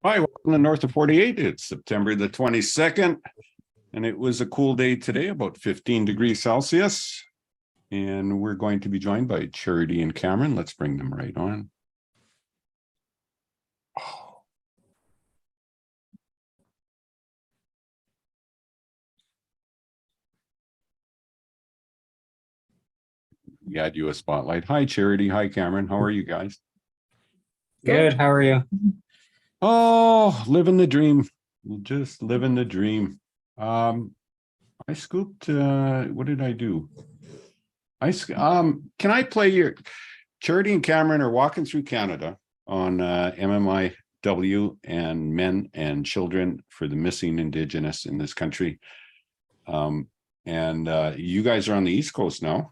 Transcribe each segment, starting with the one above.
Hi, welcome to North of 48. It's September the 22nd, and it was a cool day today, about 15 degrees Celsius. And we're going to be joined by Charity and Cameron. Let's bring them right on. Oh. We add you a spotlight. Hi, Charity. Hi, Cameron. How are you guys? Good. How are you? Oh, living the dream. Just living the dream. I scooped, what did I do? Can I play your Charity and Cameron are walking through Canada on MMIW and men and children for the missing Indigenous in this country. You guys are on the East Coast now,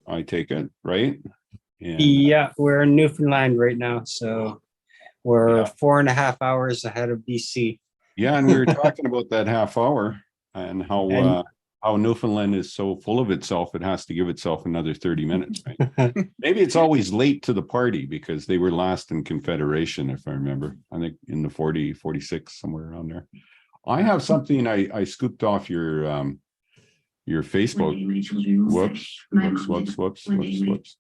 I take it, right? And, yeah, we're in Newfoundland right now, so we're 4.5 hours ahead of BC. Yeah, and we were talking about that half hour and how Newfoundland is so full of itself, it has to give itself another 30 minutes, right? Maybe it's always late to the party because they were last in Confederation, if I remember. I think in the 40, 46, somewhere around there. I have something I scooped off your Facebook. Whoops.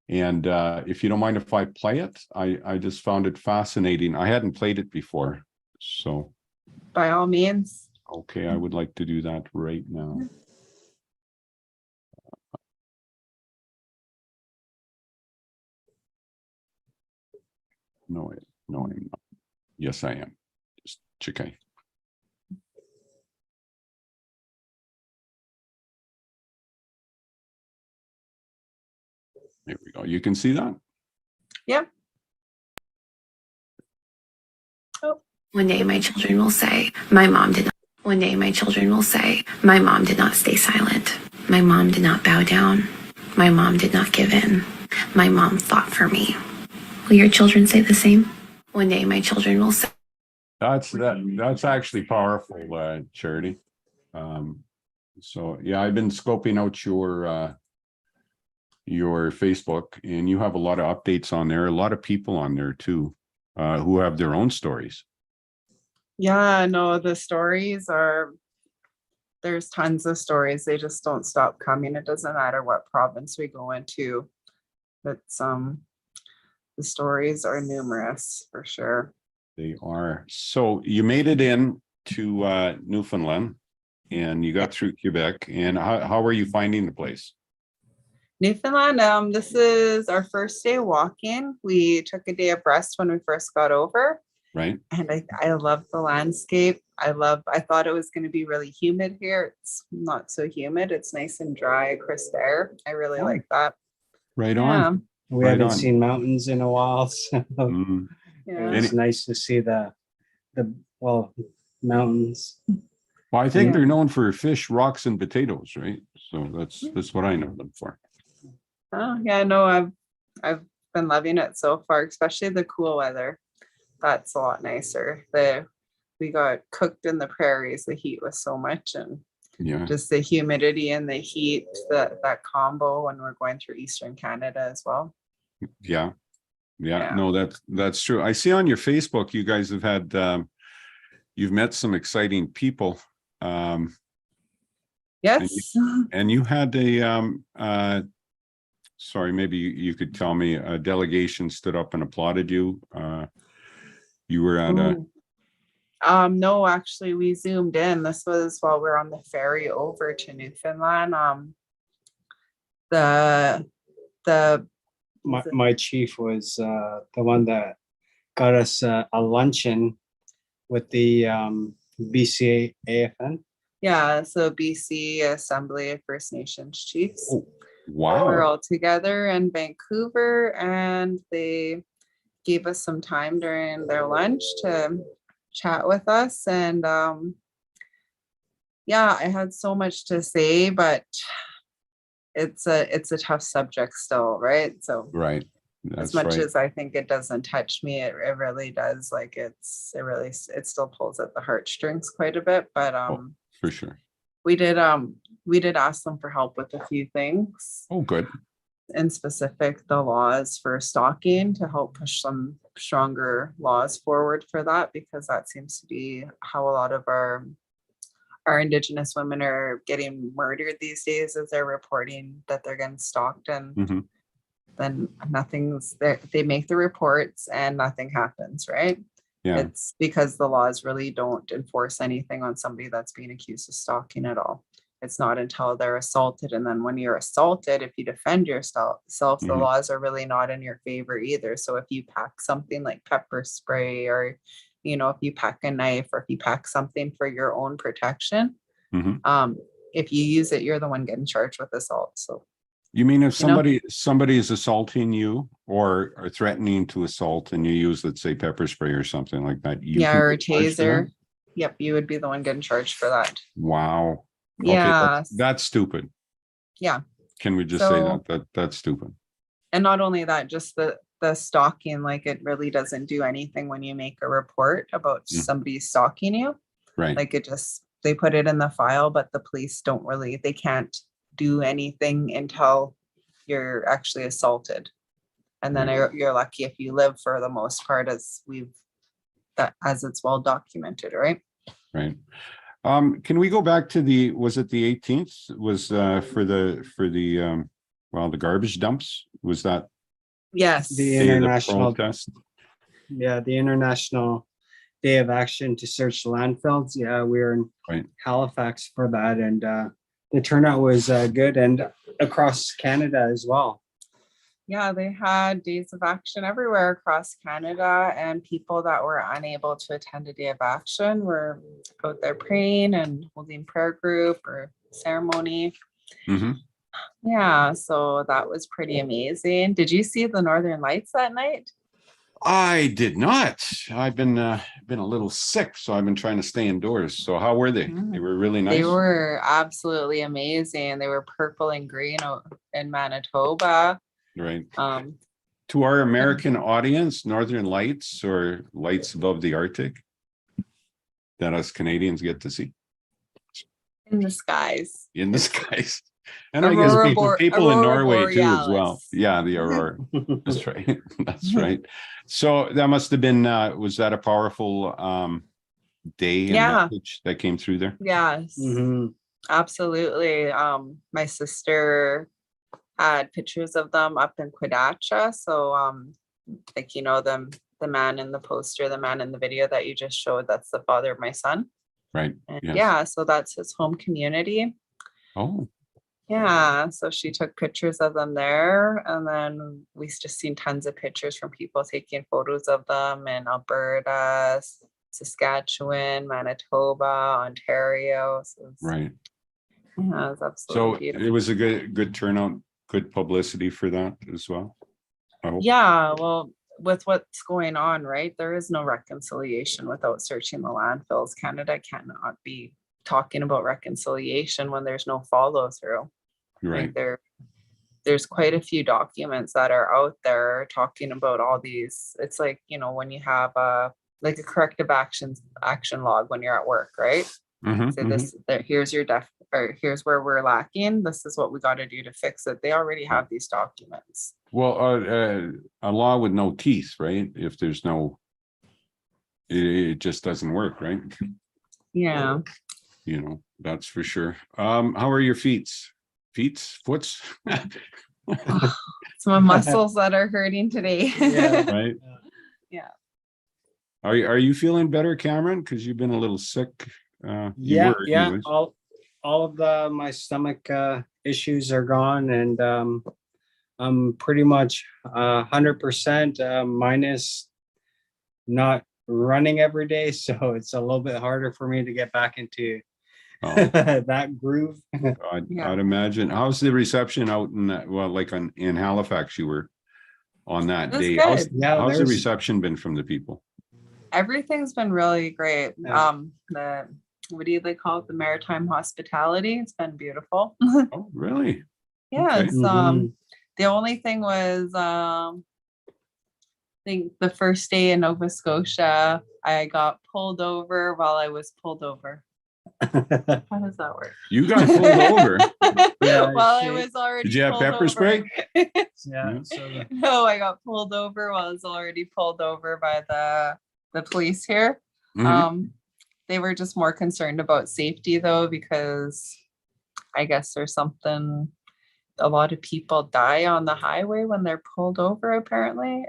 And if you don't mind if I play it, I just found it fascinating. I hadn't played it before. So by all means. Okay, I would like to do that right now. No, I'm not. Yes, I am. Just okay. There we go. You can see that? Yeah. Oh. One day my children will say, my mom did not. One day my children will say, my mom did not stay silent. My mom did not bow down. My mom did not give in. My mom fought for me. Will your children say the same? One day my children will say. That's actually powerful, Charity. So yeah, I've been scoping out your Facebook, and you have a lot of updates on there, a lot of people on there too, who have their own stories. Yeah, no, the stories there's tons of stories. They just don't stop coming. It doesn't matter what province we go into. It's the stories are numerous for sure. They are. So you made it in to Newfoundland and you got through Quebec, and how are you finding the place? Newfoundland, this is our first day walking. We took a day of rest when we first got over. Right. And I love the landscape. I thought it was going to be really humid here. It's not so humid. It's nice and dry, crisp air. I really like that. Right on. We haven't seen mountains in a while, so it's nice to see the mountains. Well, I think they're known for fish, rocks, and potatoes, right? So that's what I know them for. Oh yeah, no, I've been loving it so far, especially the cool weather. That's a lot nicer. We got cooked in the prairies. The heat was so much, and just the humidity and the heat, that combo when we're going through Eastern Canada as well. Yeah. No, that's true. I see on your Facebook you guys have had you've met some exciting people. Yes. And you had a sorry, maybe you could tell me, a delegation stood up and applauded you. You were at no, actually we zoomed in. This was while we were on the ferry over to Newfoundland. My chief was the one that got us a luncheon with the BC AFN. Yeah, so BC Assembly of First Nations Chiefs. Oh, wow. We're all together in Vancouver, and they gave us some time during their lunch to chat with us. And I had so much to say, but it's a tough subject still, right? So right. As much as I think it doesn't touch me, it really does. Like it still pulls at the heartstrings quite a bit. But for sure. We did ask them for help with a few things. Oh, good. in specific the laws for stalking to help push some stronger laws forward for that, because that seems to be how a lot of our Indigenous women are getting murdered these days, as they're reporting that they're getting stalked, and Mhm. then nothing's there. They make the reports and nothing happens, right? Yeah. It's because the laws really don't enforce anything on somebody that's being accused of stalking at all. It's not until they're assaulted. And then when you're assaulted, if you defend yourself, the Mhm. laws are really not in your favor either. So if you pack something like pepper spray, or, if you pack a knife, or if you pack something for your own protection, Mhm. if you use it, you're the one getting charged with assault. So You mean if You know? somebody is assaulting you or threatening to assault, and you use, let's say, pepper spray or something like that, you yeah, can or a get charged for that? taser. Yep, you would be the one getting charged for that. Wow. Okay, Yeah. that's stupid. Yeah. Can we just say So- that's stupid? And not only that, just the stalking, like, it really doesn't do anything when you make a report about Mm. somebody stalking you. Right. Like, they put it in the file, but the police they can't do anything until you're actually assaulted. And then you're lucky if you live, for the most part, as it's well documented, right? Right. Can we go back to was it the 18th? Was for the the garbage dumps? Was that Yes. The day of the international, protest? yeah, the International Day of Action to search landfills. Yeah, we were in Right. Halifax for that, and the turnout was good, and across Canada as well. Yeah, they had days of action everywhere across Canada, and people that were unable to attend a day of action were out there praying and holding prayer group or ceremony. Hmm. Yeah, so that was pretty amazing. Did you see the Northern Lights that night? I did not. I've been a little sick, so I've been trying to stay indoors. So how were they? They were really nice. They were absolutely amazing. They were purple and green in Manitoba. Right. Um, To our American audience, Northern Lights, or lights above the Arctic, that us Canadians get to see in the skies. in the skies. And I guess Aurora people in Aurora Norway too as well. Borealis. Yeah, the Aurora. That's right. That's right. So that must have been, was that a powerful day and Yeah. message that came through there? Yes, Mhm. absolutely. My sister had pictures of them up in Quedacha. So like, the man in the poster, the man in the video that you just showed, that's the father of my son. Right. And Yes. yeah, so that's his home community. Oh, Yeah, so she took pictures of them there, and then we just seen tons of pictures from people taking photos of them in Alberta, Saskatchewan, Manitoba, Ontario. So right. yeah, it's So absolutely beautiful. it was a good turnout, good publicity for that as well. I hope. Yeah, well, with what's going on, right? There is no reconciliation without searching the landfills. Canada cannot be talking about reconciliation when there's no follow through. Right. There's quite a few documents that are out there talking about all these. It's like, when you have a corrective action log when you're at work, right? Mhm, So mhm. here's your or here's where we're lacking. This is what we got to do to fix it. They already have these documents. Well, a law with no teeth, right? If there's no, it just doesn't work, right? Yeah. That's for sure. How are your foots? Foots? It's my muscles that are hurting today. Yeah. Right? Yeah. Are you feeling better, Cameron? Because you've been a little sick. You Yeah, were yeah. anyways. All of my stomach issues are gone, and I'm pretty much 100% minus not running every day, so it's a little bit harder for me to get back into Oh, that groove. Yeah. I'd imagine. How's the reception out in that, in Halifax, you were on that It was day? good. Yeah, How's the there's reception been from the people? Everything's been really great. Yeah. What do they call it? The maritime hospitality. It's been beautiful. Oh, really? Yeah, Okay. it's Mhm. the only thing was I think the first day in Nova Scotia, I got pulled over while I was pulled over. How does that work? You got pulled over. Yeah, Well, I she- was already Did you have pulled pepper over. spray? Yeah. So No, I got pulled over. Well, I was already pulled over by the police here. Mhm. They were just more concerned about safety though, because I guess there's something, a lot of people die on the highway when they're pulled over, apparently.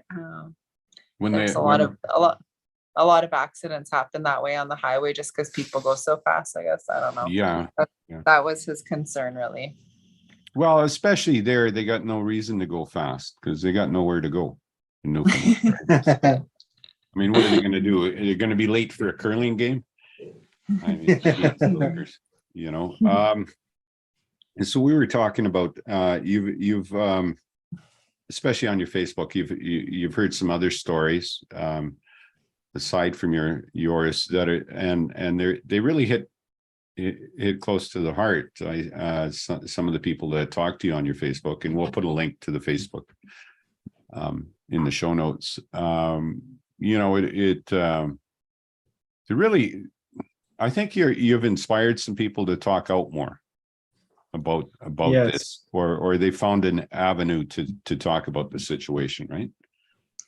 When There's they, a lot of accidents happen that way on the highway just because people go so fast, I guess. I don't know. yeah. That was his concern, really. Well, especially there, they got no reason to go fast because they got nowhere to go in Newfoundland. I mean, what are they going to do? Are they going to be late for a curling game? I mean, geez, lookers, you know. And so we were talking about you've especially on your Facebook, you've heard some other stories aside from yours that are and they really hit close to the heart. Some of the people that talk to you on your Facebook, and we'll put a link to the Facebook in the show notes. You know, it really, I think you've inspired some people to talk out more about Yes. this, or they found an avenue to talk about the situation, right?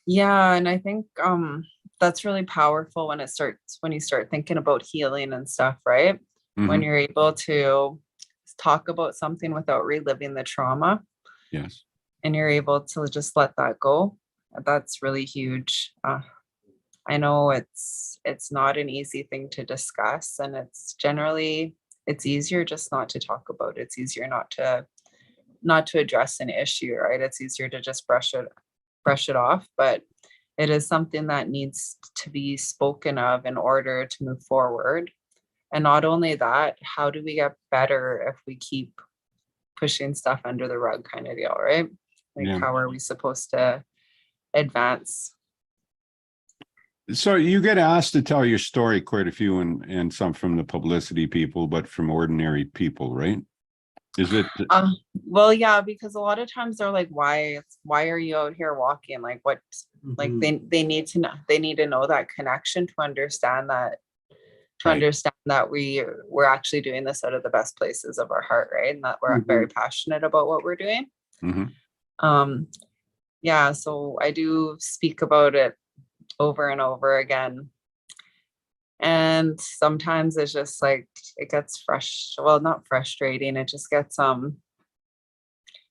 Yeah, and I think that's really powerful when you start thinking about healing and stuff, right? When Mhm. you're able to talk about something without reliving the trauma, Yes. and you're able to just let that go. That's really huge. I know it's not an easy thing to discuss, and it's easier just not to talk about it. It's easier not to address an issue, right? It's easier to just brush it off, but it is something that needs to be spoken of in order to move forward. And not only that, how do we get better if we keep pushing stuff under the rug, kind of deal, right? Like, Yeah. how are we supposed to advance? So you get asked to tell your story quite a few, and some from the publicity people, but from ordinary people, right? Is it? Well, yeah, because a lot of times they're like, why are you out here walking? Like, what? Like, they need to know, that connection to understand that, Right. we're actually doing this out of the best places of our heart, right? And that we're very passionate about what we're doing. Mhm. Yeah, so I do speak about it over and over again. And sometimes it's just like, it gets not frustrating. It just gets,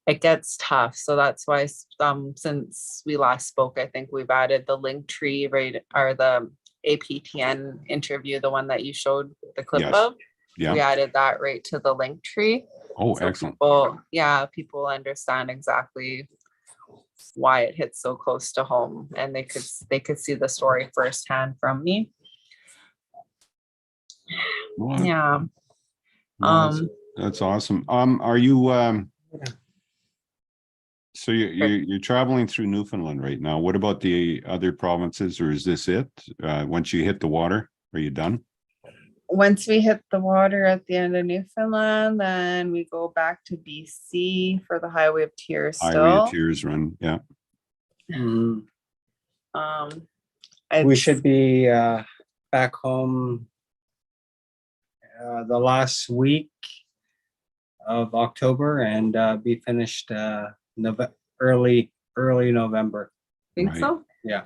it gets tough. So that's why, since we last spoke, I think we've added the Linktree, right? Or the AP10 interview, the one that you showed the clip Yes. of. Yeah. We added that right to the Linktree. Oh, So excellent. people understand exactly why it hits so close to home, and they could see the story firsthand from me. Well, Yeah. no, that's awesome. Are you so you're traveling through Newfoundland right now? What about the other provinces, or is this it? Once you hit the water, are you done? Once we hit the water at the end of Newfoundland, then we go back to BC for the Highway of Tears Highway of still. Tears run, yeah. We should be back home the last week of October and be finished early November. Think Right. so? Yeah.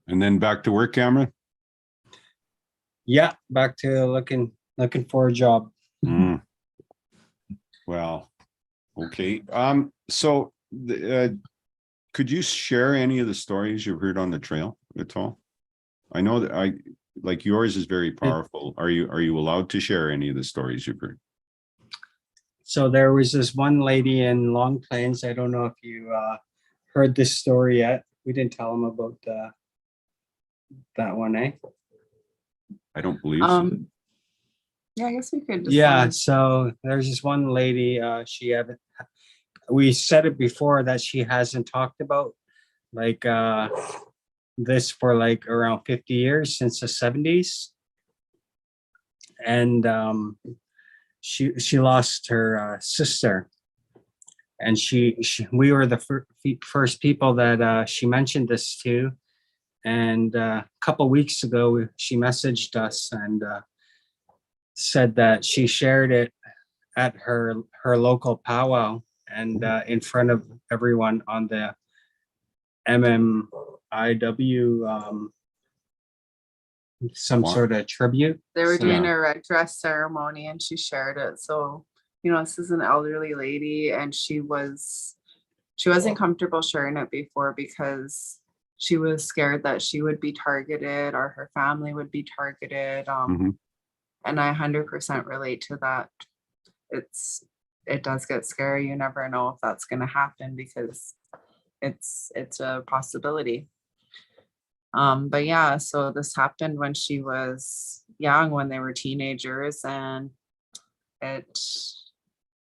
And then back to work, Cameron? Yeah, back to looking for a job. Mm. Well, okay. So could you share any of the stories you've heard on the trail at all? I know that like yours is very powerful. Are you allowed to share any of the stories you've heard? So there was this one lady in Long Plains. I don't know if you heard this story yet. We didn't tell them about that one, eh? I don't believe so. Yeah, I guess we could. Just Yeah, so there's this one lady, we said it before that she hasn't talked about like this for like around 50 years, since the 70s. And she lost her sister, and we were the first people that she mentioned this to. And a couple weeks ago, she messaged us, and said that she shared it at her local powwow and in front of everyone on the MMIW some Wow. sort of tribute. They were So- doing a red dress ceremony and she shared it. So, you know, this is an elderly lady and she wasn't comfortable sharing it before because she was scared that she would be targeted or her family would be targeted. Mhm. And I 100% relate to that. It does get scary. You never know if that's going to happen because it's a possibility. But yeah, so this happened when she was young, when they were teenagers, and it,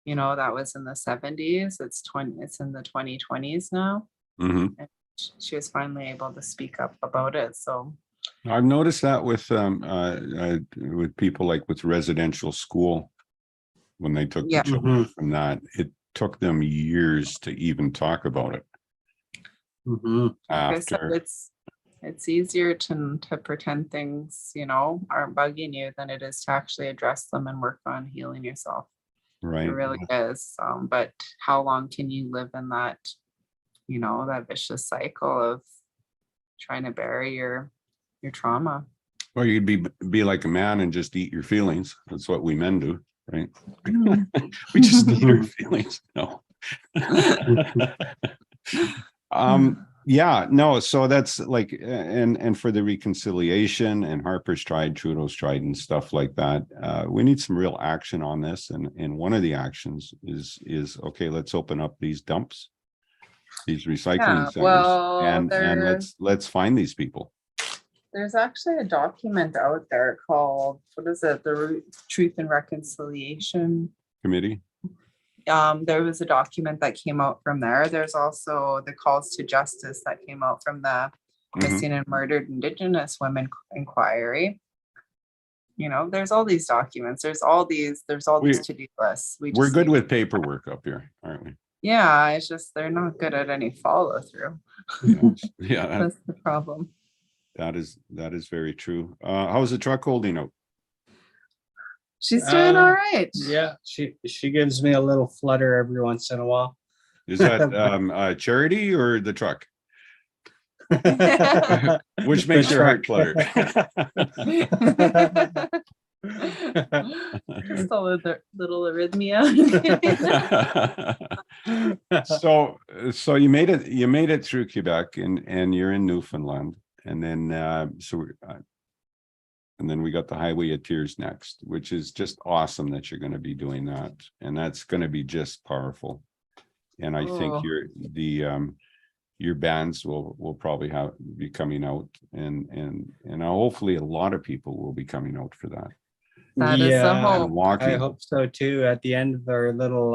you know, that was in the 70s. It's in the 2020s now. Mhm. And she was finally able to speak up about it. So I've noticed that with people like with residential school, when they took Yeah. the children Mhm. from that, it took them years to even talk about it. Mhm. like I said, After, it's easier to pretend things, you know, aren't bugging you than it is to actually address them and work on healing yourself. It right? really is. But how long can you live in that, you know, that vicious cycle of trying to bury your trauma? Or you'd be like a man and just eat your feelings. That's what we men do, right? We just eat our feelings. No. Yeah, no, so that's like, and for the reconciliation, and Harper's tried, Trudeau's tried, and stuff like that, we need some real action on this. And one of the actions is okay, let's open up these dumps, these recycling centers, well, and let's find these people. There's actually a document out there called, what is it? The Truth and Reconciliation. Committee. There was a document that came out from there. There's also the calls to justice that came out from the Mhm. Missing and Murdered Indigenous Women Inquiry. You know, there's all these documents. There's all these to-do lists. We're just good need- with paperwork up here, aren't we? Yeah, it's just they're not good at any follow through. Yeah, yeah, That's the problem. that is very true. How's the truck holding out? She's doing all right. Yeah, she gives me a little flutter every once in a while. Is that Charity or the truck? Which makes The your heart truck. flutter? Just a little arrhythmia. So you made it through Quebec and you're in Newfoundland, and then and then we got the Highway of Tears next, which is just awesome that you're going to be doing that, and that's going to be just powerful. And I think Oh. your bands will probably be coming out, and hopefully a lot of people will be coming out for that. That is the Yeah, hope. And walking. I hope so too. At the end of our little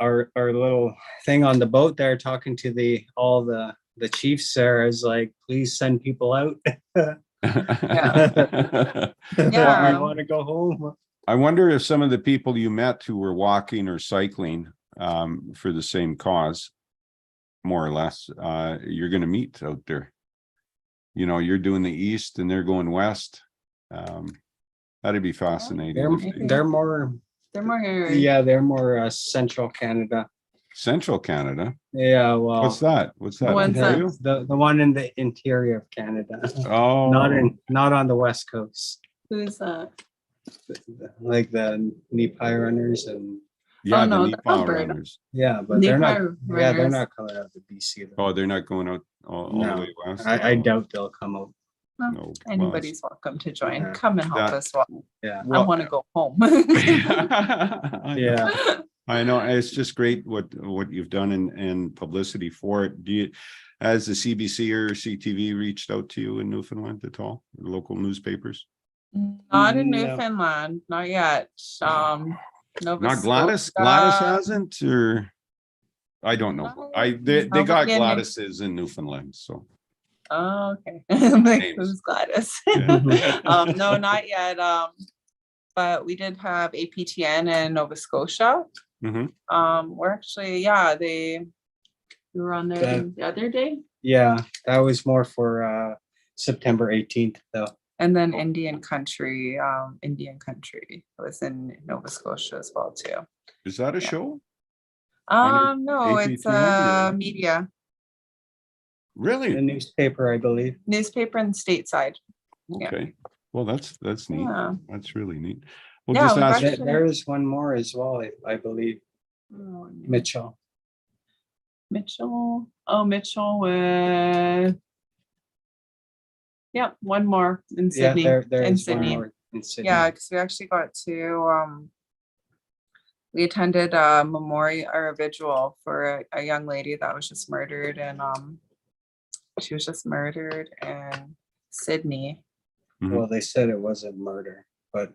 our little thing on the boat there, talking to all the chiefs there, is like, please send people out. Yeah. I want to go home. I wonder if some of the people you met who were walking or cycling for the same cause, more or less, you're going to meet out there. You know, you're doing the east and they're going west. That'd be fascinating. They're more They're more Central Canada. Central Canada. Yeah, well, What's that? What's that? When's that? Ontario? the one in the interior of Canada, Oh, not on the west coast, Who's that? like the Nepi runners and yeah, Oh, the no, Nepal Alberta. runners. yeah, but they're not. Nepi Yeah, they're runners. not coming out to BC. Oh, they're not going out all the No. way west. I doubt they'll come out. Well, No, anybody's welcome to join. Yeah. Come and help That- us. Walk. Yeah, I want to go home. yeah. I know, it's just great what you've done in publicity for it. Has the CBC or CTV reached out to you in Newfoundland at all? The local newspapers? Not in No. Newfoundland, not yet. Nova Not Gladys. Scotia. Gladys hasn't, or I don't know. No, They got probably in New- Gladys's in Newfoundland, so Oh, okay. Like, Names. who's Gladys? Yeah. No, not yet. But we did have APTN in Nova Scotia. Mhm. We're actually, we were on there the other day. Yeah, that was more for September 18th though. And then Indian country was in Nova Scotia as well too. Is that a show? On No, it's EP20 or- media The Really? newspaper, I believe. newspaper and stateside. Yeah. Okay. Well, that's neat. Yeah. That's really neat. We'll Yeah, just we've ask. actually- There is one more as well, I believe. Oh, no. Mitchell. Mitchell. Oh, Mitchell with. Yeah, one more in Yeah, Sydney. there in is one Sydney. more in Sydney. Yeah, because we actually got to we attended a memorial or a vigil for a young lady that was just murdered, and she was just murdered in Sydney. Well, they said it wasn't murder, but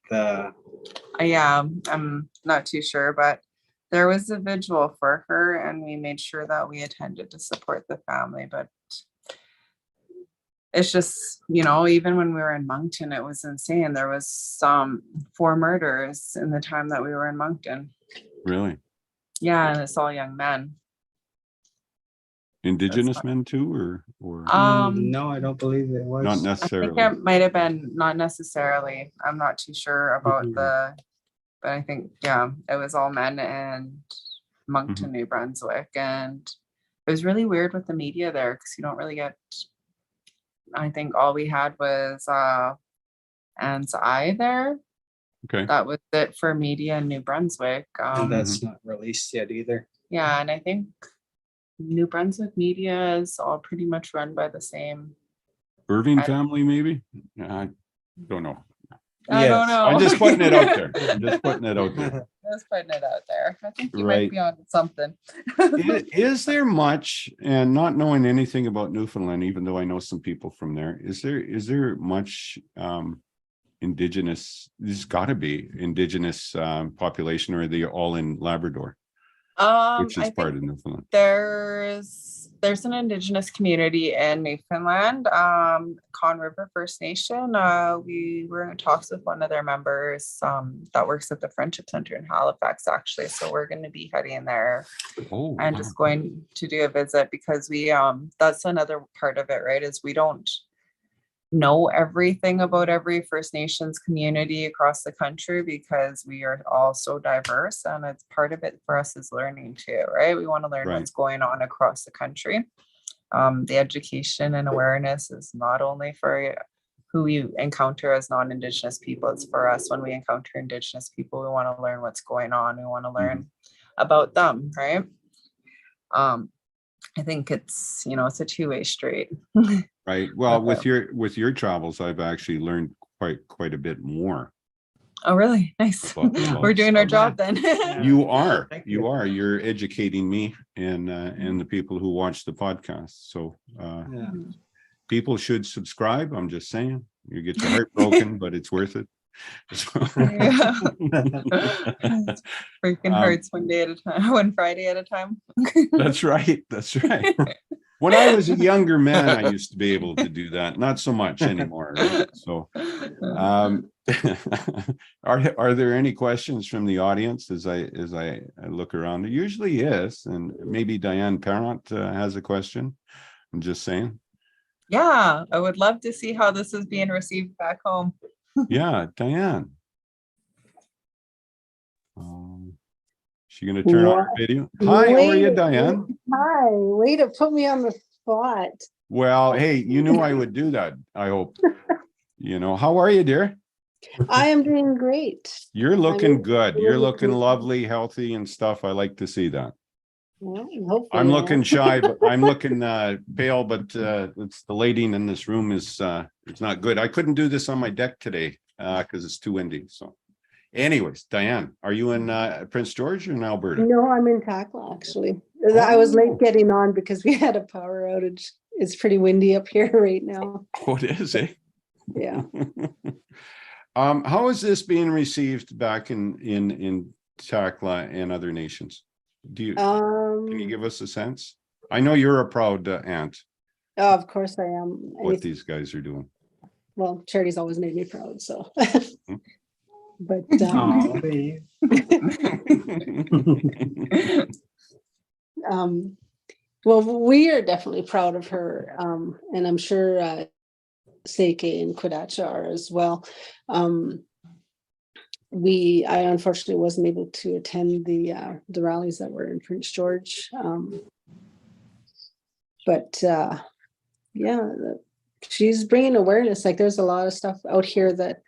the Yeah, I'm not too sure, but there was a vigil for her, and we made sure that we attended to support the family. But it's just, even when we were in Moncton, it was insane. There was 4 murders in the time that we were in Moncton. Really? Yeah, and it's all young men. Indigenous men too, or no, I don't believe it was. not I think necessarily? it might have been, not necessarily. I'm not too sure about Mhm. but I think, it was all men in Moncton, New Brunswick. And it was really weird with the media there because you don't really get, I think all we had was Anne's Eye there. Okay. That was it for media in New Brunswick. And that's not released yet either. Yeah, and I think New Brunswick media is all pretty much run by the same. Irving family, maybe? I don't know. I don't know. I'm just putting it out there. I'm just putting it out there. Just putting it out there. I think you Right. might be on something. Is there much, and not knowing anything about Newfoundland, even though I know some people from there, is there much Indigenous? There's got to be Indigenous population, or are they all in Labrador, which is I part think of Newfoundland? there's an Indigenous community in Newfoundland, Con River First Nation. We were in talks with one of their members that works at the Friendship Center in Halifax, actually. So we're going to be heading there Oh, and just going to do a visit because we that's another part of it, right? Is we don't know everything about every First Nations community across the country because we are all so diverse, and it's part of it for us is learning too, right? We want to learn Right. what's going on across the country. The education and awareness is not only for who we encounter as non-Indigenous people, it's for us. When we encounter Indigenous people, we want to learn what's going on. We want to learn about them, right? I think it's, it's a two-way street. right. Well, with your travels, I've actually learned quite a bit more. Oh, really? Nice. About We're doing our South. job then. You are, Thank you you. are. You're educating me and the people who watch the podcast. So Yeah. people should subscribe. I'm just saying. You get your heart broken, but it's worth it. Yeah. Freaking hurts one day at a time, one Friday at a time. That's right. That's right. When I was a younger man, I used to be able to do that. Not so much anymore. Right? So, are there any questions from the audience as I look around? There usually is, and maybe Diane Parent has a question. I'm just saying. Yeah, I would love to see how this is being received back home. Yeah, Diane. She gonna turn on her video? Hi, how are you, Diane? Hi, way to put me on the spot. Well, hey, you knew I would do that, I hope. How are you, dear? I am doing great. You're looking I'm good. You're really looking good. lovely, healthy and stuff. I like to see that. Well, hopefully I'm I looking am. shy, but I'm looking pale, but it's the lighting in this room is it's not good. I couldn't do this on my deck today because it's too windy. So anyways, Diane, are you in Prince George or in Alberta? No, I'm in Takla, actually. I was Oh. late getting on because we had a power outage. It's pretty windy up here right now. Oh, it is, eh? Yeah. How is this being received back in Takla and other nations? Can you give us a sense? I know you're a proud aunt, Oh, of course I am. what these guys are doing. Well, Charity's always made me proud, so. But Oh, babe. well, we are definitely proud of her, and I'm sure Seke and Quadacha are as well. I unfortunately wasn't able to attend the rallies that were in Prince George. But she's bringing awareness. Like there's a lot of stuff out here that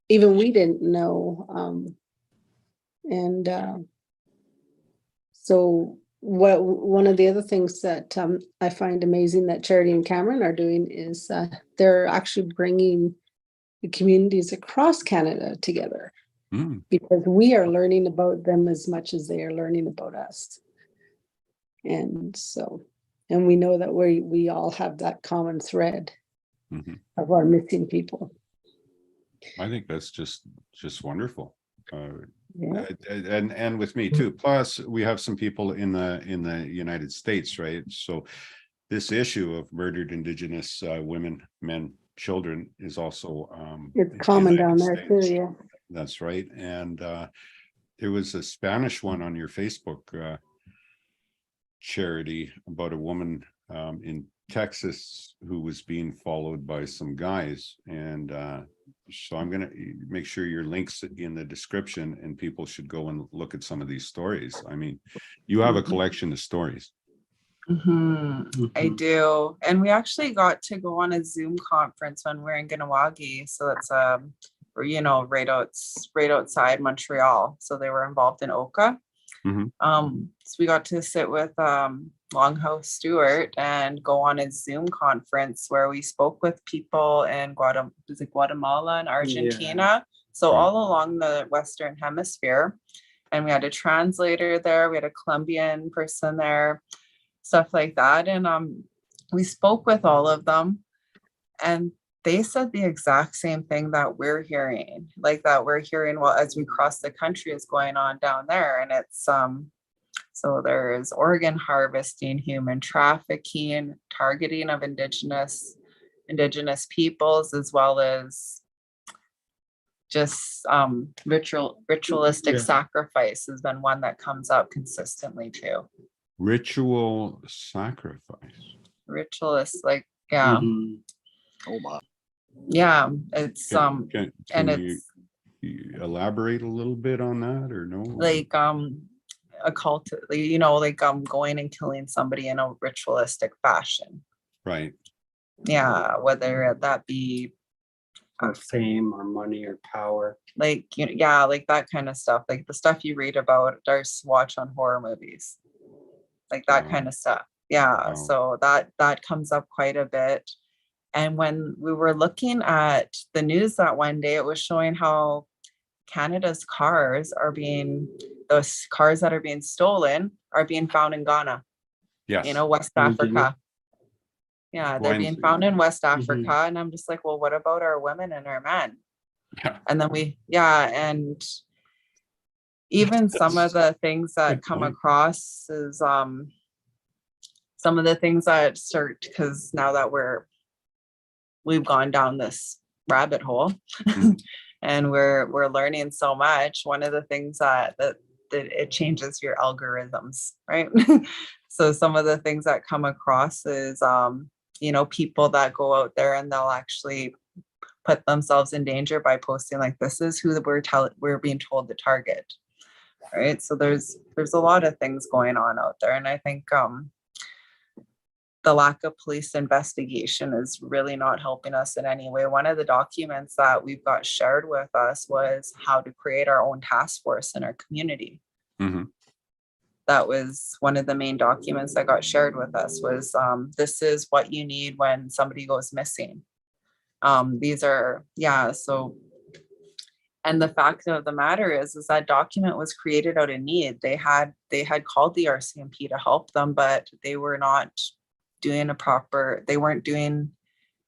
even we didn't know. So one of the other things that I find amazing that Charity and Cameron are doing is they're actually bringing the communities across Canada together, because we are learning about them as much as they are learning about us. And we know that we all have that common thread of our missing people. I think that's just wonderful. Yeah. And with me too. Plus, we have some people in the United States, right? So this issue of murdered Indigenous women, men, children is also It's common down there too. Yeah. That's right. And there was a Spanish one on your Facebook, Charity, about a woman in Texas who was being followed by some guys. And so I'm going to make sure your links in the description, and people should go and look at some of these stories. I mean, you have a collection of stories. I do. And we actually got to go on a Zoom conference when we were in Ganawagi. So that's right outside Montreal. So they were involved in Oka. So we got to sit with Longhouse Stewart and go on a Zoom conference where we spoke with people in Guatemala and Argentina. Yeah. So all along the Western Hemisphere. And we had a translator there. We had a Colombian person there, stuff like that. And we spoke with all of them. And they said the exact same thing that we're hearing, as we cross the country is going on down there. And it's so there's organ harvesting, human trafficking, targeting of indigenous peoples, as well as just ritualistic sacrifice has been one that comes up consistently too. Ritual sacrifice. Ritualist, Oh my. Yeah, it's Can you elaborate a little bit on that, or no? A cult, going and killing somebody in a ritualistic fashion. Right. Yeah, whether that be or fame or money or power. Like that kind of stuff. Like the stuff you read about or watch on horror movies. Like that kind of stuff. Yeah. So that comes up quite a bit. And when we were looking at the news that one day, it was showing how Canada's those cars that are being stolen are being found in Ghana. Yes. West Africa. Yeah, they're being found in West Africa. And I'm just like, well, what about our women and our men? Yeah. And then and even some of the things that come across is some of the things that start, because now that we've gone down this rabbit hole and we're learning so much. One of the things that it changes your algorithms, right? So some of the things that come across is people that go out there and they'll actually put themselves in danger by posting like, this is who we're being told to target, right? So there's a lot of things going on out there, and I think the lack of police investigation is really not helping us in any way. One of the documents that we've got shared with us was how to create our own task force in our community. That was one of the main documents that got shared with us was, this is what you need when somebody goes missing. These are, and the fact of the matter is that document was created out of need. They had called the RCMP to help them, but they were not they weren't doing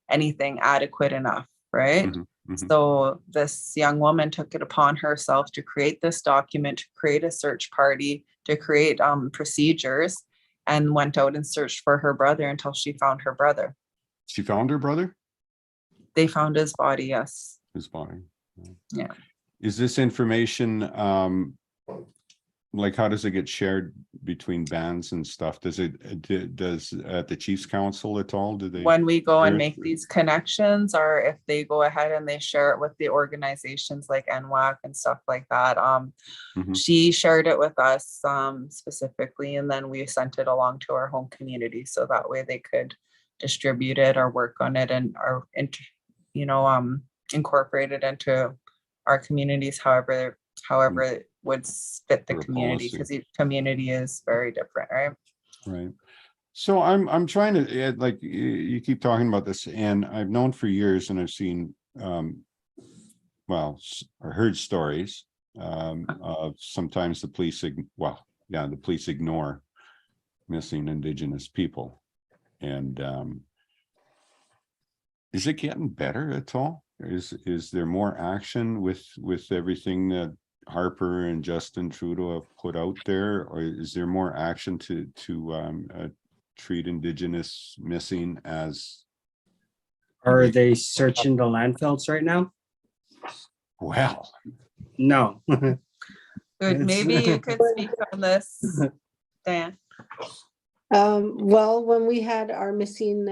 anything adequate enough, right? So this young woman took it upon herself to create this document, to create a search party, to create procedures, and went out and searched for her brother until she found her brother. She found her brother? They found his body, yes. His body. Yeah. Is this information like, how does it get shared between bands and stuff? Does it, does at the Chiefs Council at all? Do they? When we go share and it? make these connections, or if they go ahead and they share it with the organizations like NWAC and stuff like that. Mhm. She shared it with us specifically, and then we sent it along to our home community so that way they could distribute it or work on it and incorporate it into our communities however it would fit the For a community, policy. because each community is very different, right? Right. So I'm trying to, like, you keep talking about this, and I've known for years, and I've seen, well, I heard stories of sometimes the police, the police ignore missing Indigenous people. And is it getting better at all? Is there more action with everything that Harper and Justin Trudeau have put out there, or is there more action to treat Indigenous missing as Are they searching the landfills right now? well? No. Good. It's- Maybe you could speak on this, Dan. Well, when we had our missing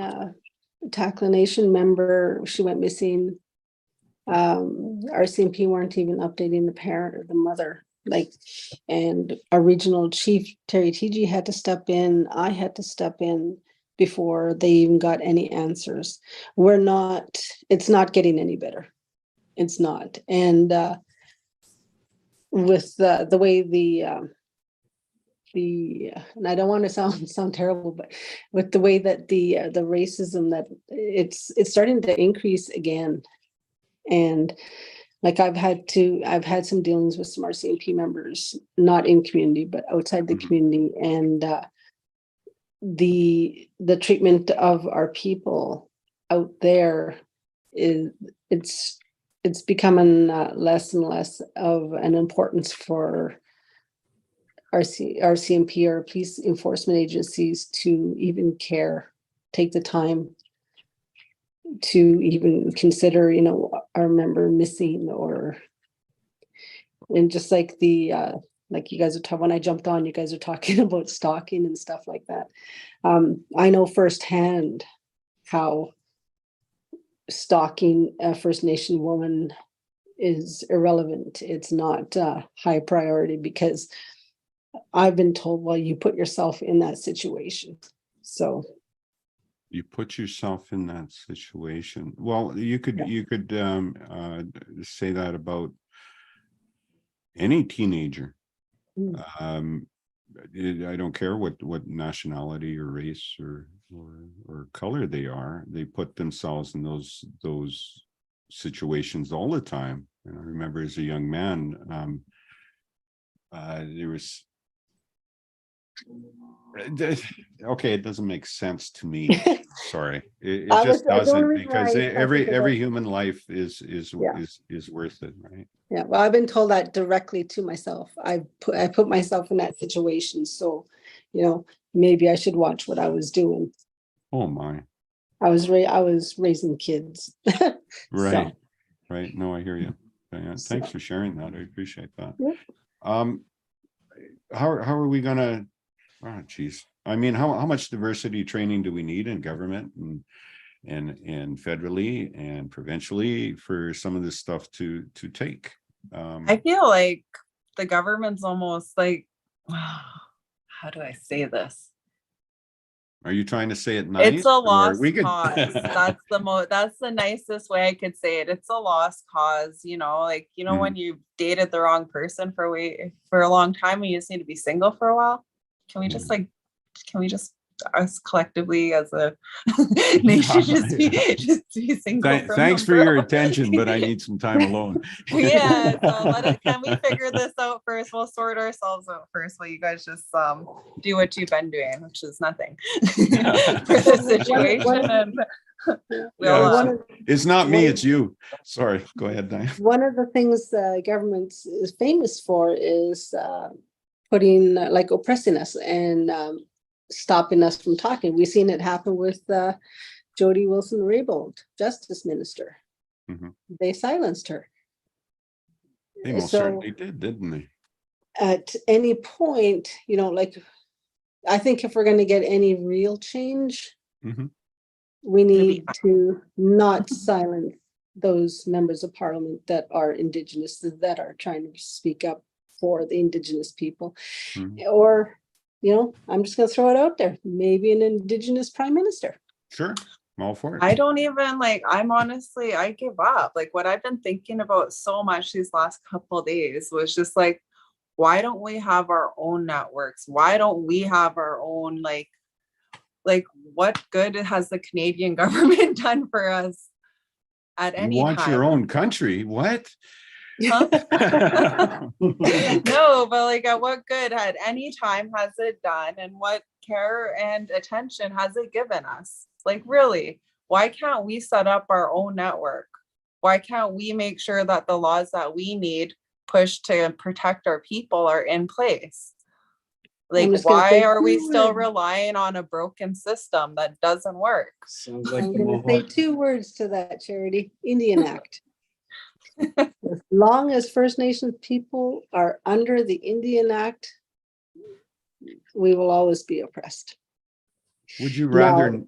Tackle Nation member, she went missing. Our CMP weren't even updating the parent or the mother, and our regional chief, Charity-Tyrrehz, had to step in. I had to step in before they even got any answers. It's not getting any better. It's not. And with the way and I don't want to sound terrible, but with the way that the racism, that it's starting to increase again. And like I've had some dealings with some RCMP members, not in community, but outside the community. And the treatment of our people out there it's becoming less and less of an importance for RCMP or police enforcement agencies to even take the time to even consider, our member missing, and just like like you guys are talking, when I jumped on, you guys are talking about stalking and stuff like that. I know firsthand how stalking a First Nation woman is irrelevant. It's not high priority, because I've been told, well, you put yourself in that situation. So You put yourself in that situation. Well, you could say that about any teenager. I don't care what nationality or race or color they are. They put themselves in those situations all the time. And I remember as a young man, there was. Okay, it doesn't make sense to me. Sorry, it just doesn't, because every human life is worth it, right? yeah, well, I've been told that directly to myself. I put myself in that situation, so maybe I should watch what I was doing. Oh my! I was raising kids. Right, So. right. No, I hear you. Diane. Thanks for sharing that. I appreciate that. Yep. How are we gonna? Oh, geez. I mean, how much diversity training do we need in government and federally and provincially for some of this stuff to take? I feel like the government's almost like, how do I say this? Are you trying to say it nice? It's a lost we could... cause. That's the nicest way I could say it. It's a lost cause, when you dated the wrong person for a long time, and you just need to be single for a while. Can we just us collectively as a nation just be single? Thanks for your attention, but I need some time alone. Yeah, so can we figure this out first? We'll sort ourselves out first while you guys just do what you've been doing, which is nothing for the situation. And it's not me, it's you. Sorry, go ahead, Diane. One of the things the government is famous for is putting oppressing us and stopping us from talking. We've seen it happen with Jody Wilson-Raybould, Justice Minister. They silenced her. They most certainly did, didn't they? at any point, like, I think if we're going to get any real change, Mhm. we Maybe- need to not silence those members of parliament that are Indigenous, that are trying to speak up for the Indigenous people. Mhm. Or, I'm just going to throw it out there, maybe an Indigenous prime minister. Sure, I'm all for it. I don't even like, I give up. Like what I've been thinking about so much these last couple of days was just like, why don't we have our own networks? Why don't we have our own, like what good has the Canadian government done for us at You any want time? your own country? What? Huh? No, but like at what good at any time has it done, and what care and attention has it given us? Like really, why can't we set up our own network? Why can't we make sure that the laws that we need push to protect our people are in place? Like why are we still relying on a broken system that doesn't work? Sounds like I'm the going to say Mohawk. 2 words to that, Charity: Indian Act. As long as First Nations people are under the Indian Act, we will always be oppressed. Would you rather Now-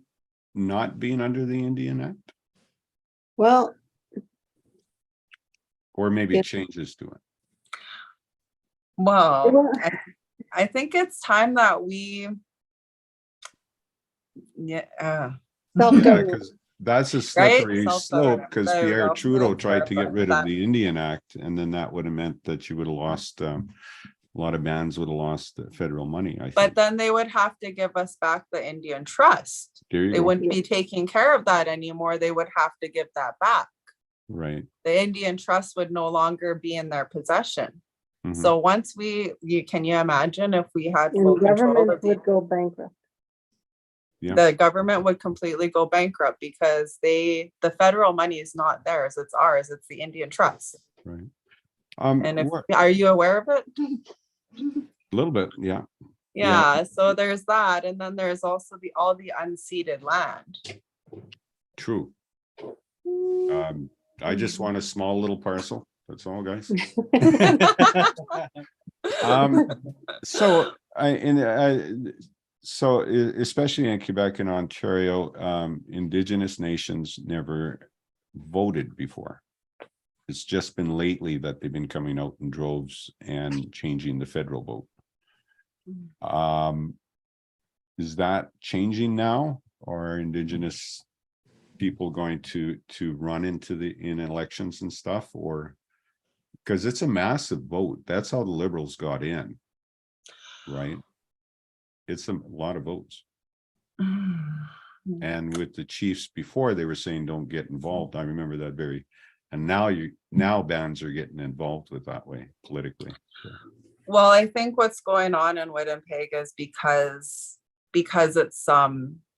not being under the Indian Act, Well, or maybe Yeah. changes to it? Well, I think it's time that we, Yeah, self-government. because that's a Right? slippery slope, Self-government. because There we Pierre go. Trudeau tried to get rid of That- the Indian Act, and then that would have meant that you would have lost, a lot of bands would have lost federal money, I But think. then they would have to give us back the Indian trust. There you They go. wouldn't be taking care of that anymore. They would have to give that back. Right. The Indian trust would no longer be in their possession. Mhm. So once can you imagine if we had And full control government of would go bankrupt. Yeah. the government would completely go bankrupt because the federal money is not theirs, it's ours, it's the Indian trust. Right. And What- are you aware of it? a little bit, yeah. Yeah, so there's that, and then there's also all the unceded land. True. I just want a small little parcel. That's all, guys. So especially in Quebec and Ontario, Indigenous nations never voted before. It's just been lately that they've been coming out in droves and changing the federal vote. Is that changing now, or are Indigenous people going to run in elections and stuff, or because it's a massive vote? That's how the Liberals got in, right? It's a lot of votes. And with the Chiefs before, they were saying don't get involved. I remember that and now bands are getting involved with that way politically. So. Well, I think what's going on in Winnipeg is because it's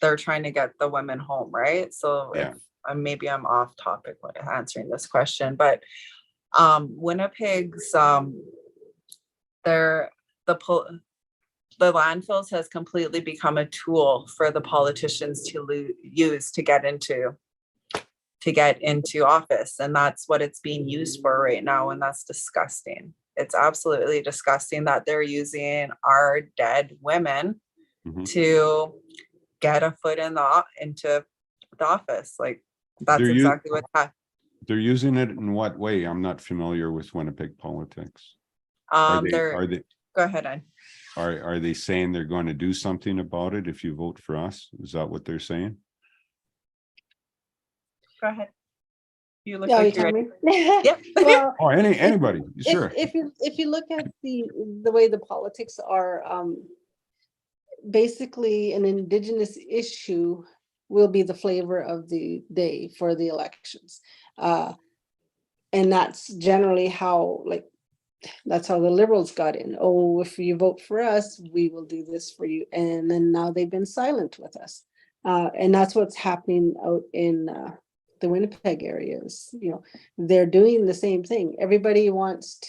they're trying to get the women home, right? So Yeah. Maybe I'm off topic when answering this question, but Winnipeg's the landfills has completely become a tool for the politicians to use to get into office, and that's what it's being used for right now, and that's disgusting. It's absolutely disgusting that they're using our dead women Mhm. to get a foot into the office. Like that's They're exactly what happened. They're using it in what way? I'm not familiar with Winnipeg politics. Are they Go ahead, Ann. are they saying they're going to do something about it if you vote for us? Is that what they're saying? Go ahead. You look Yeah, like you you're tell ready. me. Yep. Well, Oh, anybody, sure. if you look at the way the politics are, basically an Indigenous issue will be the flavor of the day for the elections. And that's generally how, that's how the Liberals got in. Oh, if you vote for us, we will do this for you. And then now they've been silent with us. And that's what's happening out in the Winnipeg areas. They're doing the same thing. Everybody wants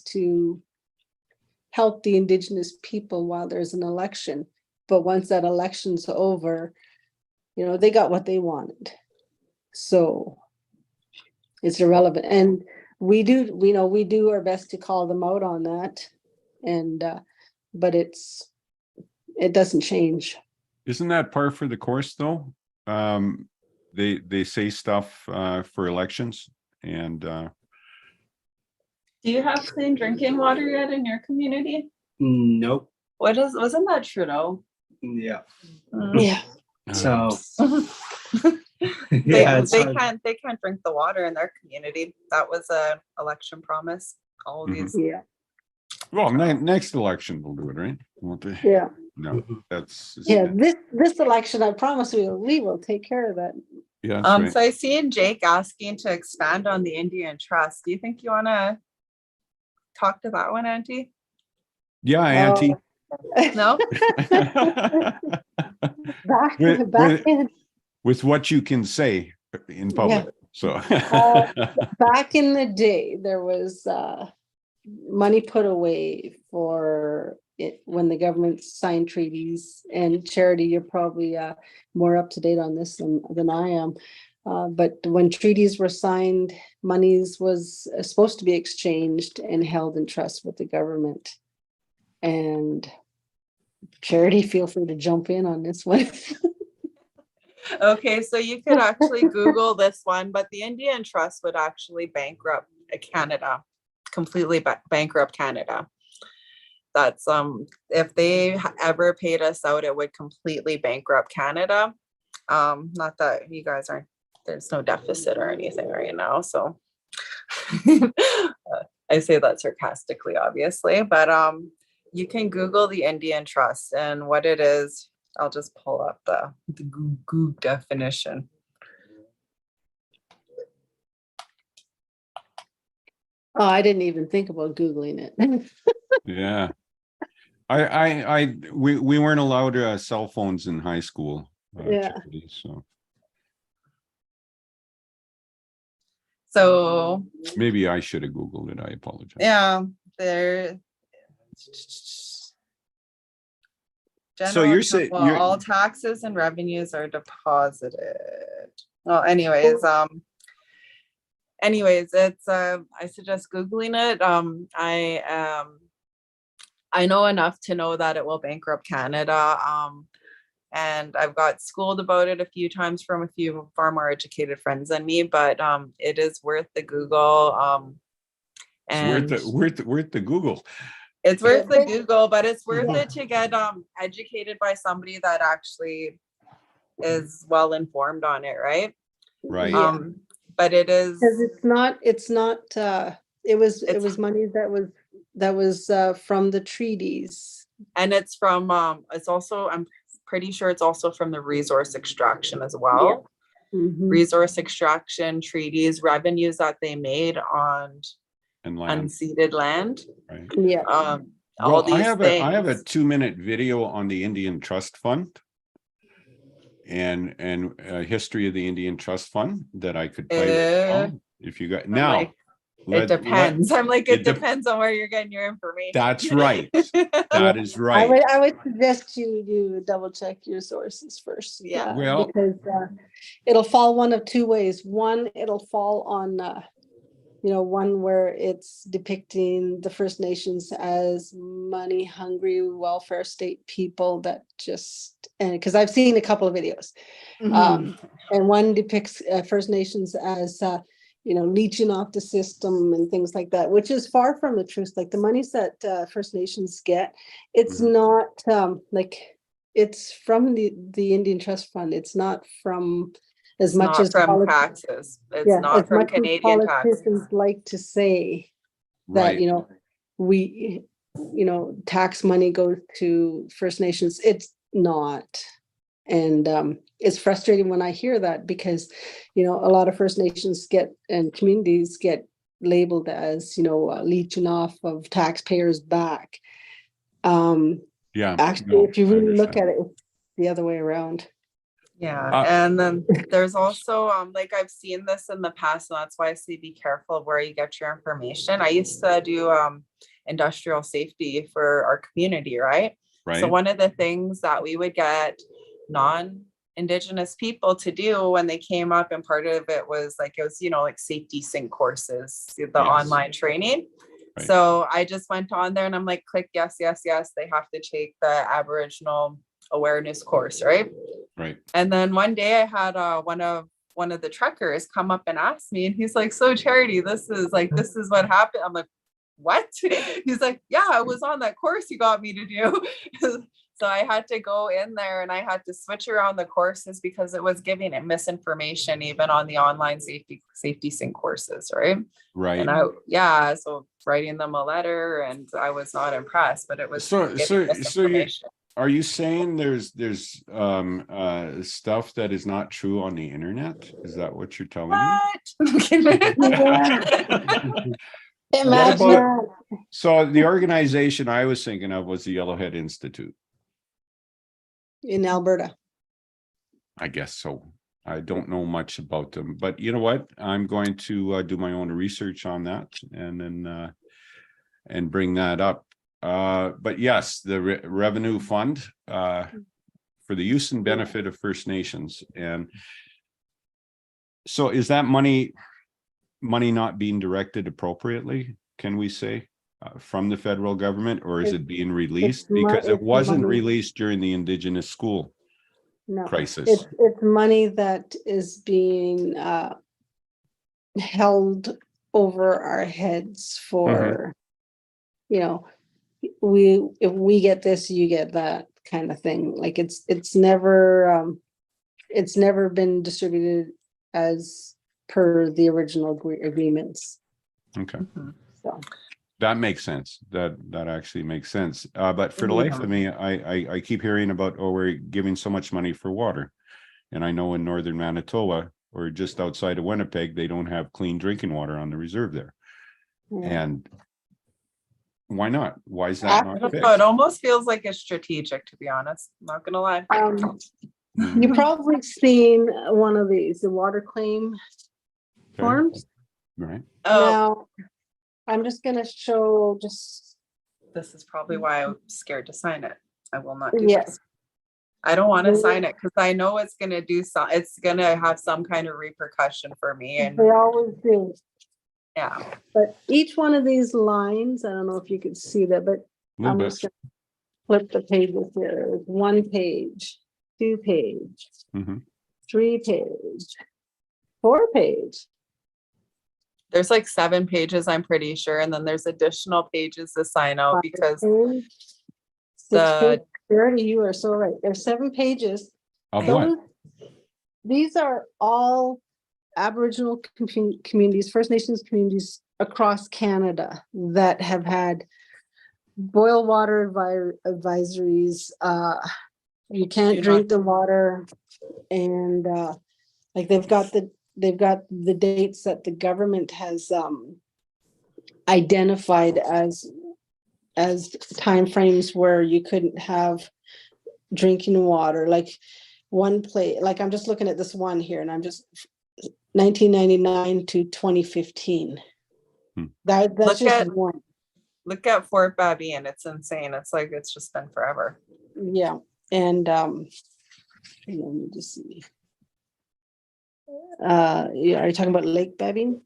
to help the Indigenous people while there's an election. But once that election's over, they got what they wanted. So it's irrelevant. And we do our best to call them out on that. And but it doesn't change. Isn't that par for the course though? They say stuff for elections and Do you have clean drinking water yet in your community? Nope. Wasn't that Trudeau? Yeah. Yeah. So They, yeah, it's they hard. can't drink the water in their community. That was a election promise. All of Mhm. these. Yeah. well, next election will do it, right? Won't they? Yeah. No, Mhm. that's Yeah. This election, I promise we will take care of that. yeah, that's right. So I see Jake asking to expand on the Indian Trust. Do you think you want to talk to that one, Auntie? Yeah, Auntie. No? Back in With what you can say in public. So back in the day, there was money put away for it when the government signed treaties. And Charity, you're probably more up to date on this than I am. But when treaties were signed, monies was supposed to be exchanged and held in trust with the government. And Charity, feel free to jump in on this one. Okay, so you could actually Google this one, but the Indian Trust would actually bankrupt Canada, completely bankrupt Canada. That's if they ever paid us out, it would completely bankrupt Canada. Not that you guys aren't, there's no deficit or anything right now, so I say that sarcastically, obviously, but you can Google the Indian Trust and what it is. I'll just pull up the Google definition. Oh, I didn't even think about Googling it. yeah. We weren't allowed cell phones in high school. Yeah. Charity, so So maybe I should have Googled it. I apologize. yeah, there. So you're saying all taxes and revenues are deposited. Well, anyways, it's I suggest Googling it. I know enough to know that it will bankrupt Canada. And I've got schooled about it a few times from a few far more educated friends than me, but it is worth the Google. And It's worth the Google. it's worth the Google, but it's worth it to get educated by somebody that actually is well informed on it, right? Right. Yeah. But it is, because it's not it was money that was from the treaties. and it's from it's also, I'm pretty sure it's also from the resource extraction as well. Mhm. Resource extraction treaties, revenues that they made on And land. unceded land. Right. Yeah. All Well, these I have a things. 2-minute video on the Indian Trust Fund and a history of the Indian Trust Fund that I could play right now, if you got now. Like, it depends. I'm like, it depends on where you're getting your information. That's right. That is right. I would suggest you double check your sources first. Yeah. Well- because it'll fall one of two ways. One, it'll fall on one where it's depicting the First Nations as money hungry welfare state people that just, and because I've seen a couple of videos, Mhm. and one depicts First Nations as leeching off the system and things like that, which is far from the truth. Like the monies that First Nations get, it's not like it's from the Indian Trust Fund. It's not from as It's much not as from taxes. It's not from Canadian taxes. politicians like to say that Right. we tax money goes to First Nations. It's not. And it's frustrating when I hear that, because a lot of First Nations and communities get labeled as leeching off of taxpayers' back. Yeah. Actually, no, if you I really look understand. at it, it's the other way around. Yeah, and then there's also like I've seen this in the past, and that's why I say be careful of where you get your information. I used to do industrial safety for our community, right? So Right. one of the things that we would get non-Indigenous people to do when they came up, and part of it was like, it was like safety sync courses, the online training. Right. So I just went on there and I'm like, click yes, yes, yes. They have to take the Aboriginal awareness course, right? Right. And then one day I had one of the truckers come up and ask me, and he's like, so Charity, this is what happened. I'm like, what? He's like, yeah, I was on that course you got me to do. So I had to go in there and I had to switch around the courses because it was giving it misinformation even on the online safety sync courses, right? Right. And so writing them a letter, and I was not impressed, but it was Are you saying there's stuff that is not true on the internet? Is that what you're telling me? Imagine. So the organization I was thinking of was the Yellowhead Institute. In Alberta. I guess so. I don't know much about them, but you know what? I'm going to do my own research on that and then and bring that up. But yes, the revenue fund for the use and benefit of First Nations. And so is that money not being directed appropriately, can we say, from the federal government, or is it being released? Because it wasn't released during the Indigenous school crisis. It's money that is being held over our heads for, you know, if we get this, you get that kind of thing. Like it's never been distributed as per the original agreements. Okay. So that makes sense. That actually makes sense. But for the life of me, I keep hearing about, oh, we're giving so much money for water. And I know in northern Manitoba or just outside of Winnipeg, they don't have clean drinking water on the reserve there. yeah. And why not? Why is that not fixed? It almost feels like it's strategic, to be honest. I'm not gonna lie. You've probably seen one of these, the water claim forms. Right. Now, I'm just going to show this is probably why I'm scared to sign it. I will not do this. I don't want to sign it because I know it's going to do it's going to have some kind of repercussion for me. And they always do. Yeah. But each one of these lines, I don't know if you could see that, but I'm just going to flip the pages here. There's 1 page, 2 page, 3 page, 4 page. There's like 7 pages, I'm pretty sure. And then there's additional pages to sign out because you are so right. There's 7 pages. Of what? These are all Aboriginal communities, First Nations communities across Canada that have had boil water advisories. You can't drink the water, and like they've got the dates that the government has identified as timeframes where you couldn't have drinking water. Like one place, like I'm just looking at this one here, and I'm just 1999 to 2015. That's just one. Look at Fort Babine. It's insane. It's like it's just been forever. Yeah, and let me just see. Are you talking about Lake Babine?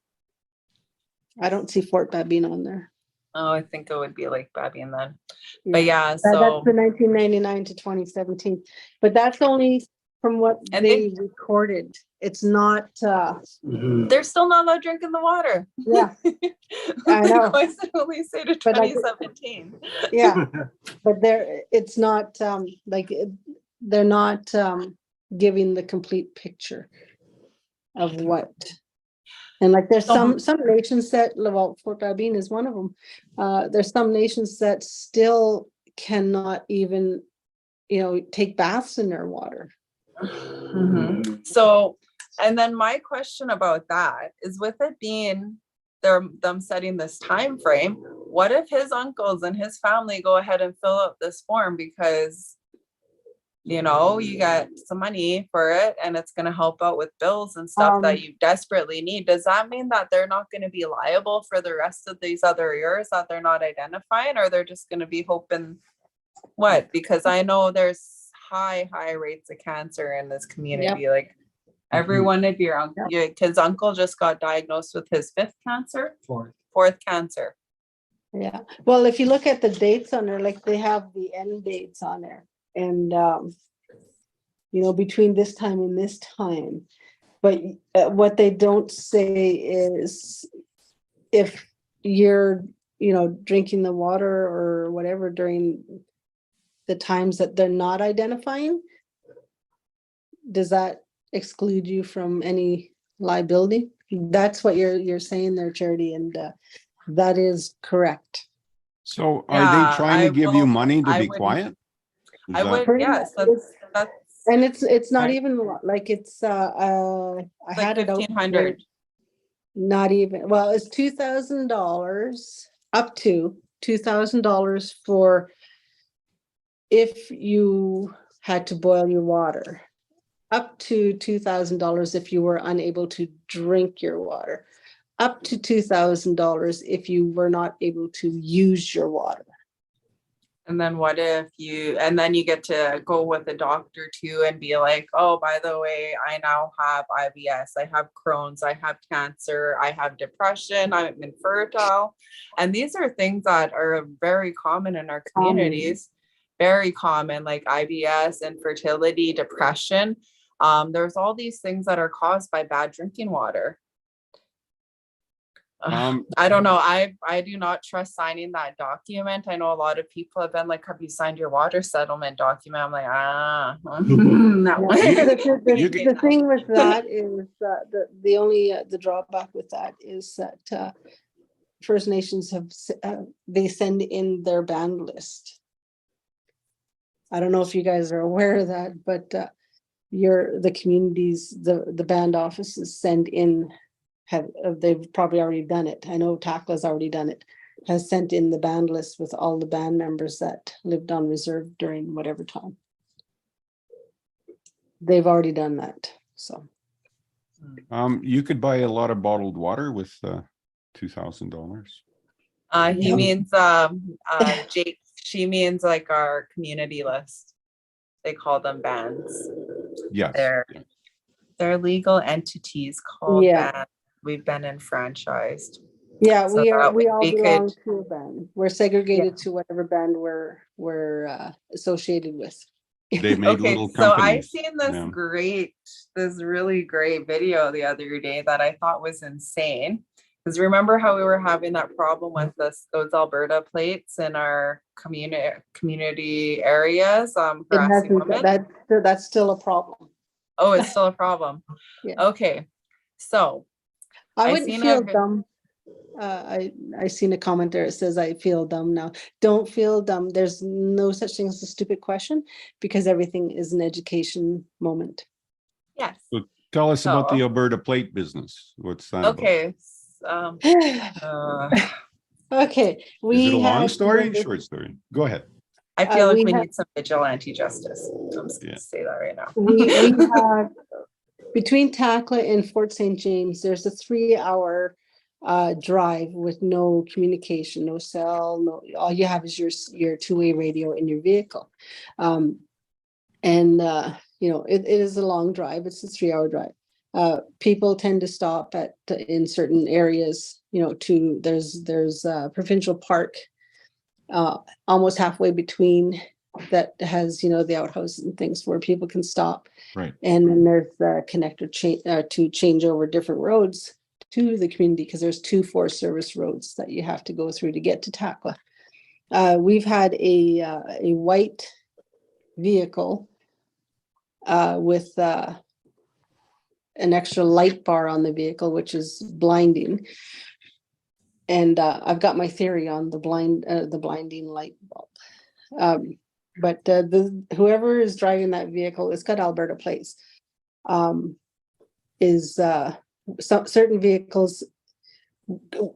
I don't see Fort Babine on there. Oh, I think it would be Lake Babine then. But yeah, so that's the 1999 to 2017. But that's only from what they recorded. It's not they're still not allowed drinking the water. Yeah. I know. Why does it only say to 2017? Yeah, but it's not they're not giving the complete picture of what. And like there's some nations that, well, Fort Babine is one of them. There's some nations that still cannot even, take baths in their water. So, and then my question about that is, with it being them setting this time frame, what if his uncles and his family go ahead and fill out this form because you got some money for it and it's going to help out with bills and stuff that you desperately need? Does that mean that they're not going to be liable for the rest of these other years that they're not identifying, or they're just going to be hoping what? Because I know there's high rates of cancer in this community. Yep. Like every one of your kid's uncle just got diagnosed with his 5th cancer, fourth cancer. Yeah, well, if you look at the dates on there, like they have the end dates on there, and you know, between this time and this time. But what they don't say is if you're, you know, drinking the water or whatever during the times that they're not identifying, does that exclude you from any liability? That's what you're saying there, Charity, and that is correct. So are Yeah, they trying to give you money to I be would- quiet? Is I that- would, Pretty yes, much, that's and it's not Right. even like it's I like had it out 1,500. not even, well, it's $2,000 up to $2,000 for if you had to boil your water, up to $2,000 if you were unable to drink your water, up to $2,000 if you were not able to use your water. And then what if and then you get to go with a doctor too and be like, oh, by the way, I now have IBS, I have Crohn's, I have cancer, I have depression, I'm infertile. And these are things that are very common in our communities, very common, like IBS, infertility, depression. There's all these things that are caused by bad drinking water. I don't know. I do not trust signing that document. I know a lot of people have been like, have you signed your water settlement document? I'm like, no. The thing with that is the only the drawback with that is that First Nations have they send in their band list. I don't know if you guys are aware of that, but the communities, the band offices send in. They've probably already done it. I know TACLA's already done it, has sent in the band list with all the band members that lived on reserve during whatever time. They've already done that, so. You could buy a lot of bottled water with $2,000. He means Jake, she means like our community list. They call them bands. Yes. They're legal entities called Yeah. bands. We've been enfranchised. Yeah, So we that all we belong could- to a band. We're segregated to whatever band we're associated with. They made Okay, little so I companies. seen this Yeah. this really great video the other day that I thought was insane. Because remember how we were having that problem with those Alberta plates in our community areas, It harassing hasn't, women? that's still a problem. Oh, it's still a problem. Yeah. Okay, so I I wouldn't seen feel a- dumb. I seen a comment there. It says, I feel dumb now. Don't feel dumb. There's no such thing as a stupid question because everything is an education moment. yes. So tell us about the So- Alberta plate business. What's that about? Okay. Okay. Is it a long had- story? Short story? Go ahead. I feel like we we have- need some vigilante justice. I'm just gonna Yeah. say that right now. we have between Takla and Fort St. James, there's a 3-hour drive with no communication, no cell, no, all you have is your two-way radio in your vehicle. You know, it is a long drive. It's a 3-hour drive. People tend to stop in certain areas, you know, there's a provincial park almost halfway between that has, you know, the outhouses and things where people can stop. Right. And then there's the connector to change over different roads to the community because there's 2 Forest Service roads that you have to go through to get to Takla. We've had a white vehicle with an extra light bar on the vehicle, which is blinding. And I've got my theory on the blinding light bulb. But whoever is driving that vehicle, it's got Alberta plates. Certain vehicles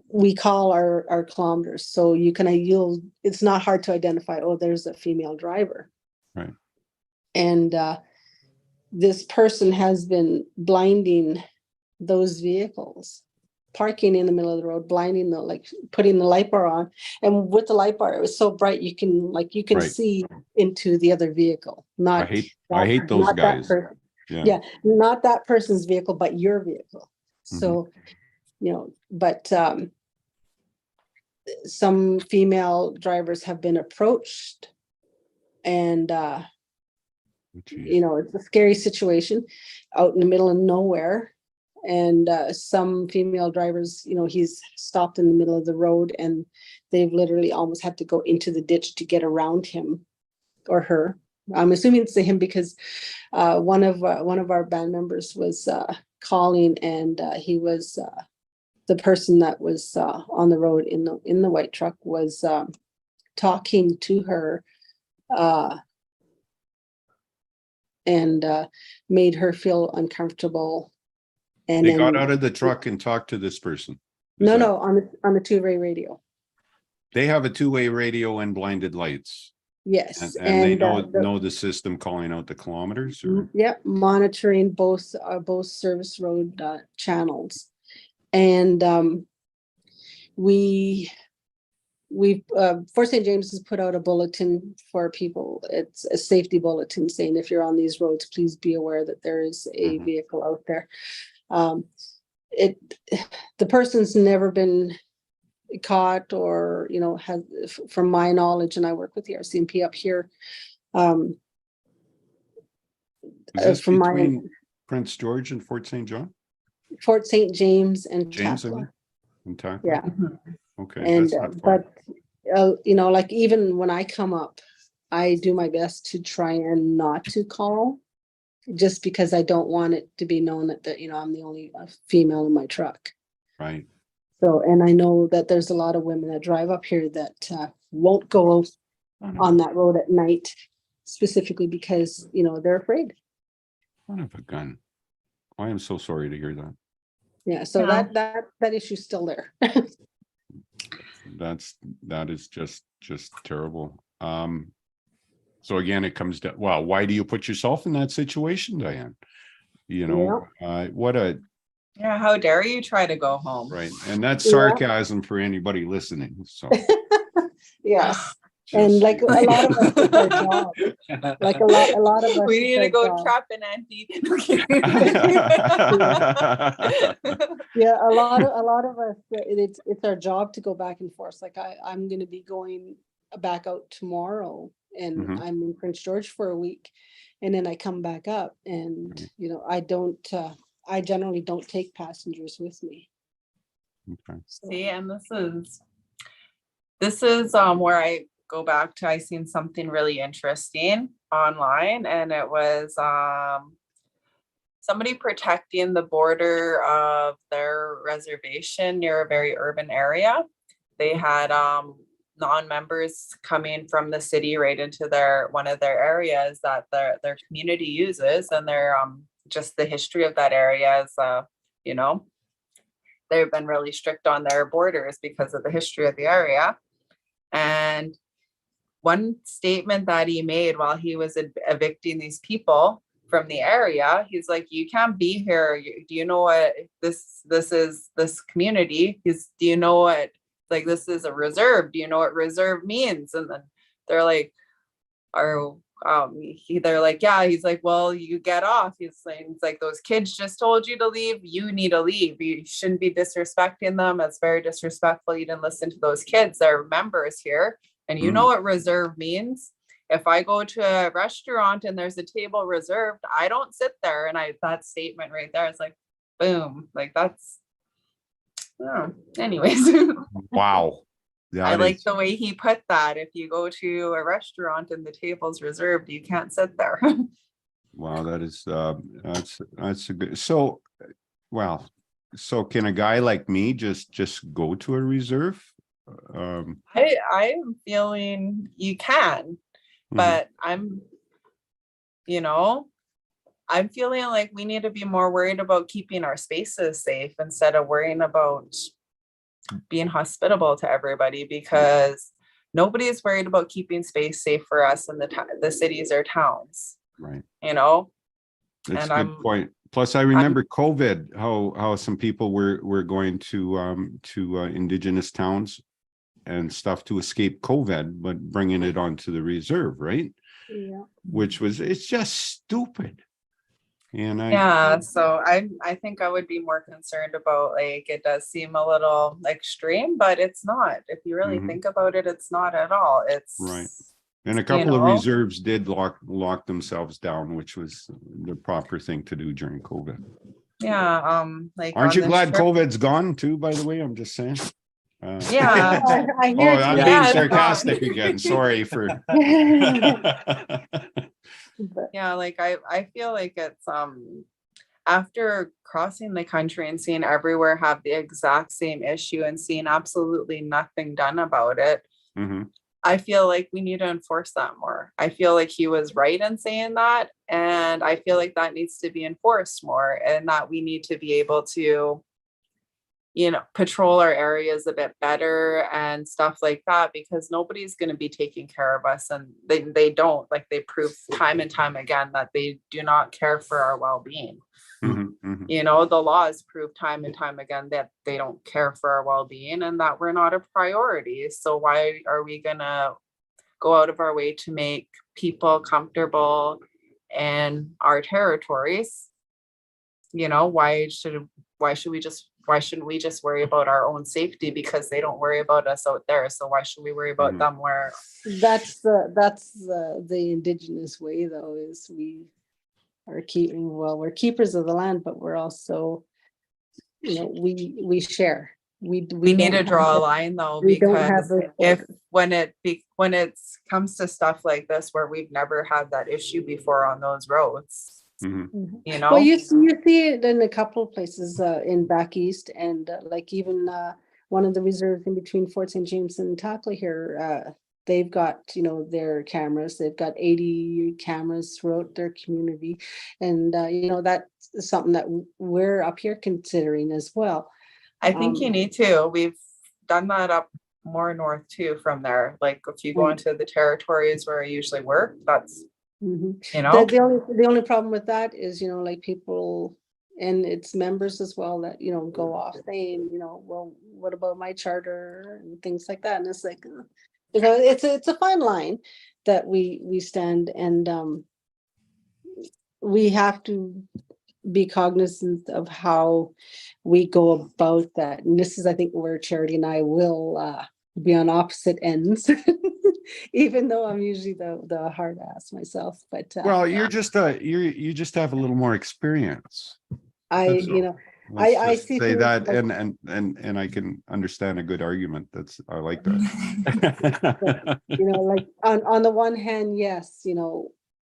we call our kilometers, so it's not hard to identify. Oh, there's a female driver, Right? And this person has been blinding those vehicles, parking in the middle of the road, blinding putting the light bar on, and with the light bar, it was so bright you can Right. see into the other vehicle. I hate those not that guys. person. Yeah. Yeah, not that person's vehicle, but your vehicle. So, you know, but some female drivers have been approached, and you know, it's a scary situation out in the middle of nowhere. And some female drivers, you know, he's stopped in the middle of the road, and they've literally almost had to go into the ditch to get around him or her. I'm assuming it's him, because one of our band members was calling, and he was the person that was on the road in the white truck was talking to her and made her feel uncomfortable. And They then, got out of the truck and talked to this person. no, on the two-way radio. They have a two-way radio and blinded lights. Yes, And they know the system calling out the kilometers. Or? Yep, monitoring both service road channels, and we Fort St. James has put out a bulletin for people. It's a safety bulletin saying, if you're on these roads, please be aware that there is a vehicle out there. The person's never been caught, or, you know, has, from my knowledge, and I work with the RCMP up here. Is this From between Prince George and Fort St. John? Fort St. James and James, I Taplow. mean? And Taplow? Yeah. Okay. And that's not far. but you know, like, even when I come up, I do my best to try and not to call, just because I don't want it to be known that you know, I'm the only female in my truck. Right. So, and I know that there's a lot of women that drive up here that won't go on that road at night, specifically because, you know, they're afraid. Son of a gun. I am so sorry to hear that. Yeah, so Yeah. that issue's still there. That is just terrible. So again, it comes down, well, why do you put yourself in that situation, Diane? You know, Yeah, how dare you try to go home? right. And that's Yeah. sarcasm for anybody listening. So Yes, and like a lot of us, it's our job. Like a lot of us. We need to it's go our job. trapping Auntie. Yeah, a lot of us, it's our job to go back and forth. Like I'm going to be going back out tomorrow, and Mhm. I'm in Prince George for a week, and then I come back up, and you know, I generally don't take passengers with me. Okay. So, See, and this is where I go back to, I seen something really interesting online, and it was somebody protecting the border of their reservation near a very urban area. They had non-members coming from the city right into one of their areas that their community uses, and they're just the history of that area is you know, they've been really strict on their borders because of the history of the area. And one statement that he made while he was evicting these people from the area, he's like, you can't be here. Do you know what this is, this community? Do you know what, like, this is a reserve? Do you know what reserve means? And then they're like, they're like, yeah. He's like, well, you get off. He's like, those kids just told you to leave. You need to leave. You shouldn't be disrespecting them. It's very disrespectful. You didn't listen to those kids. They're members here. And you know what reserve means? If I go to a restaurant and there's a table reserved, I don't sit there. And that statement right there is like, boom, like that's, oh, anyways. Wow. I like the way he put that. If you go to a restaurant and the table's reserved, you can't sit there. Wow, that is that's a good. So, well, so can a guy like me just go to a reserve? I am feeling you can, but I'm feeling like we need to be more worried about keeping our spaces safe instead of worrying about being hospitable to everybody, because nobody is worried about keeping space safe for us in the cities or towns. Right. You know, That's a good point. Plus, I remember COVID, how some people were going to Indigenous towns and stuff to escape COVID, but bringing it onto the reserve, right? yeah. Which was, it's just stupid. And Yeah, so I think I would be more concerned about, like, it does seem a little extreme, but it's not. If you really Mhm. think about it, it's not at all. It's Right. And a you couple of know? reserves did lock themselves down, which was the proper thing to do during COVID. Yeah, like Aren't on you this glad trip- COVID's gone too, by the way? I'm just saying. Yeah. I Oh, hear I'm you. being Yeah, it's sarcastic again. Sorry for. But Yeah, like I feel like it's after crossing the country and seeing everywhere have the exact same issue and seeing absolutely nothing done about it, Mhm. I feel like we need to enforce that more. I feel like he was right in saying that, and I feel like that needs to be enforced more, and that we need to be able to, patrol our areas a bit better and stuff like that, because nobody's going to be taking care of us, and they don't, like, they prove time and time again that they do not care for our well-being. Mhm. Mhm. The laws prove time and time again that they don't care for our well-being and that we're not a priority. So why are we gonna go out of our way to make people comfortable in our territories? Why shouldn't we just worry about our own safety, because they don't worry about us out there? So why should we worry about Mhm. them where? that's the Indigenous way, though, is we are we're keepers of the land, but we're also, we share. We need to don't draw a have line, though, we don't have because those if borders. when it comes to stuff like this where we've never had that issue before on those roads, Mhm. Mhm. Well, you see it in a couple of places in back east, and like even one of the reserves in between Fort St. James and Tackley here, they've got their cameras. They've got 80 cameras throughout their community, and that's something that we're up here considering as well. I think you need to. We've done that up more north too from there. Like if you go Right. into the territories where I usually work, that's Mhm. you know, The only problem with that is, like people and its members as well that, go off saying, well, what about my charter and things like that. And it's like, it's a fine line that we stand, and we have to be cognizant of how we go about that. And this is, I think, where Charity and I will be on opposite ends, even though I'm usually the hard ass myself. But Well, you're just you just have a little more experience. I, That's all. I Let's just see say things that, like- and I can understand a good argument. I like that. like on the one hand, yes,